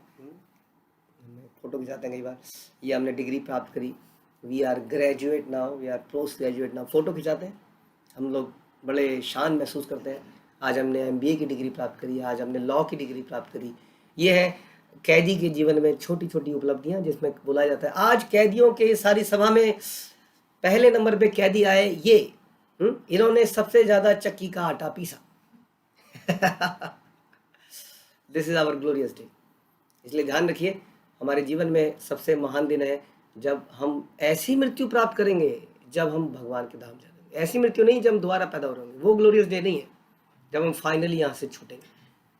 कई बार। ये हमने डिग्री प्राप्त करी, we are graduate now, we are post graduate now, photo खिंचाते हैं, हम लोग बड़े शान महसूस करते हैं। आज हमने MBA की डिग्री प्राप्त करी, आज हमने लॉ की डिग्री प्राप्त करी। ये है कैदी के जीवन में छोटी छोटी उपलब्धियां, जिसमें बोला जाता है आज कैदियों के सारी सभा में पहले नंबर पे कैदी आए ये, इन्होंने सबसे ज्यादा चक्की का आटा पीसा। This is our glorious day. इसलिए ध्यान रखिए, हमारे जीवन में सबसे महान दिन है जब हम ऐसी मृत्यु प्राप्त करेंगे जब हम भगवान के धाम जाएंगे। ऐसी मृत्यु नहीं जब हम दोबारा पैदा हो रहेंगे, वो ग्लोरियस डे नहीं है, जब हम फाइनली यहाँ से छूटेंगे।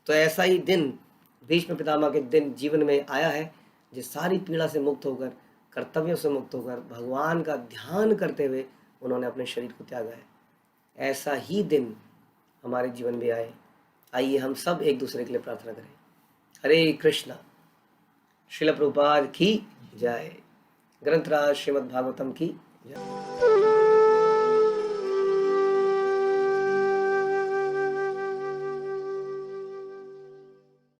तो ऐसा ही दिन भीष्म पितामह के दिन जीवन में आया है, जो सारी पीड़ा से मुक्त होकर, कर्तव्यों से मुक्त होकर, भगवान का ध्यान करते हुए उन्होंने अपने शरीर को त्यागा है। ऐसा ही दिन हमारे जीवन में आए। आइए हम सब एक दूसरे के लिए प्रार्थना करें। हरे कृष्णा। श्रील प्रभुपाद की जय। ग्रंथराज श्रीमद् भागवतम की जय।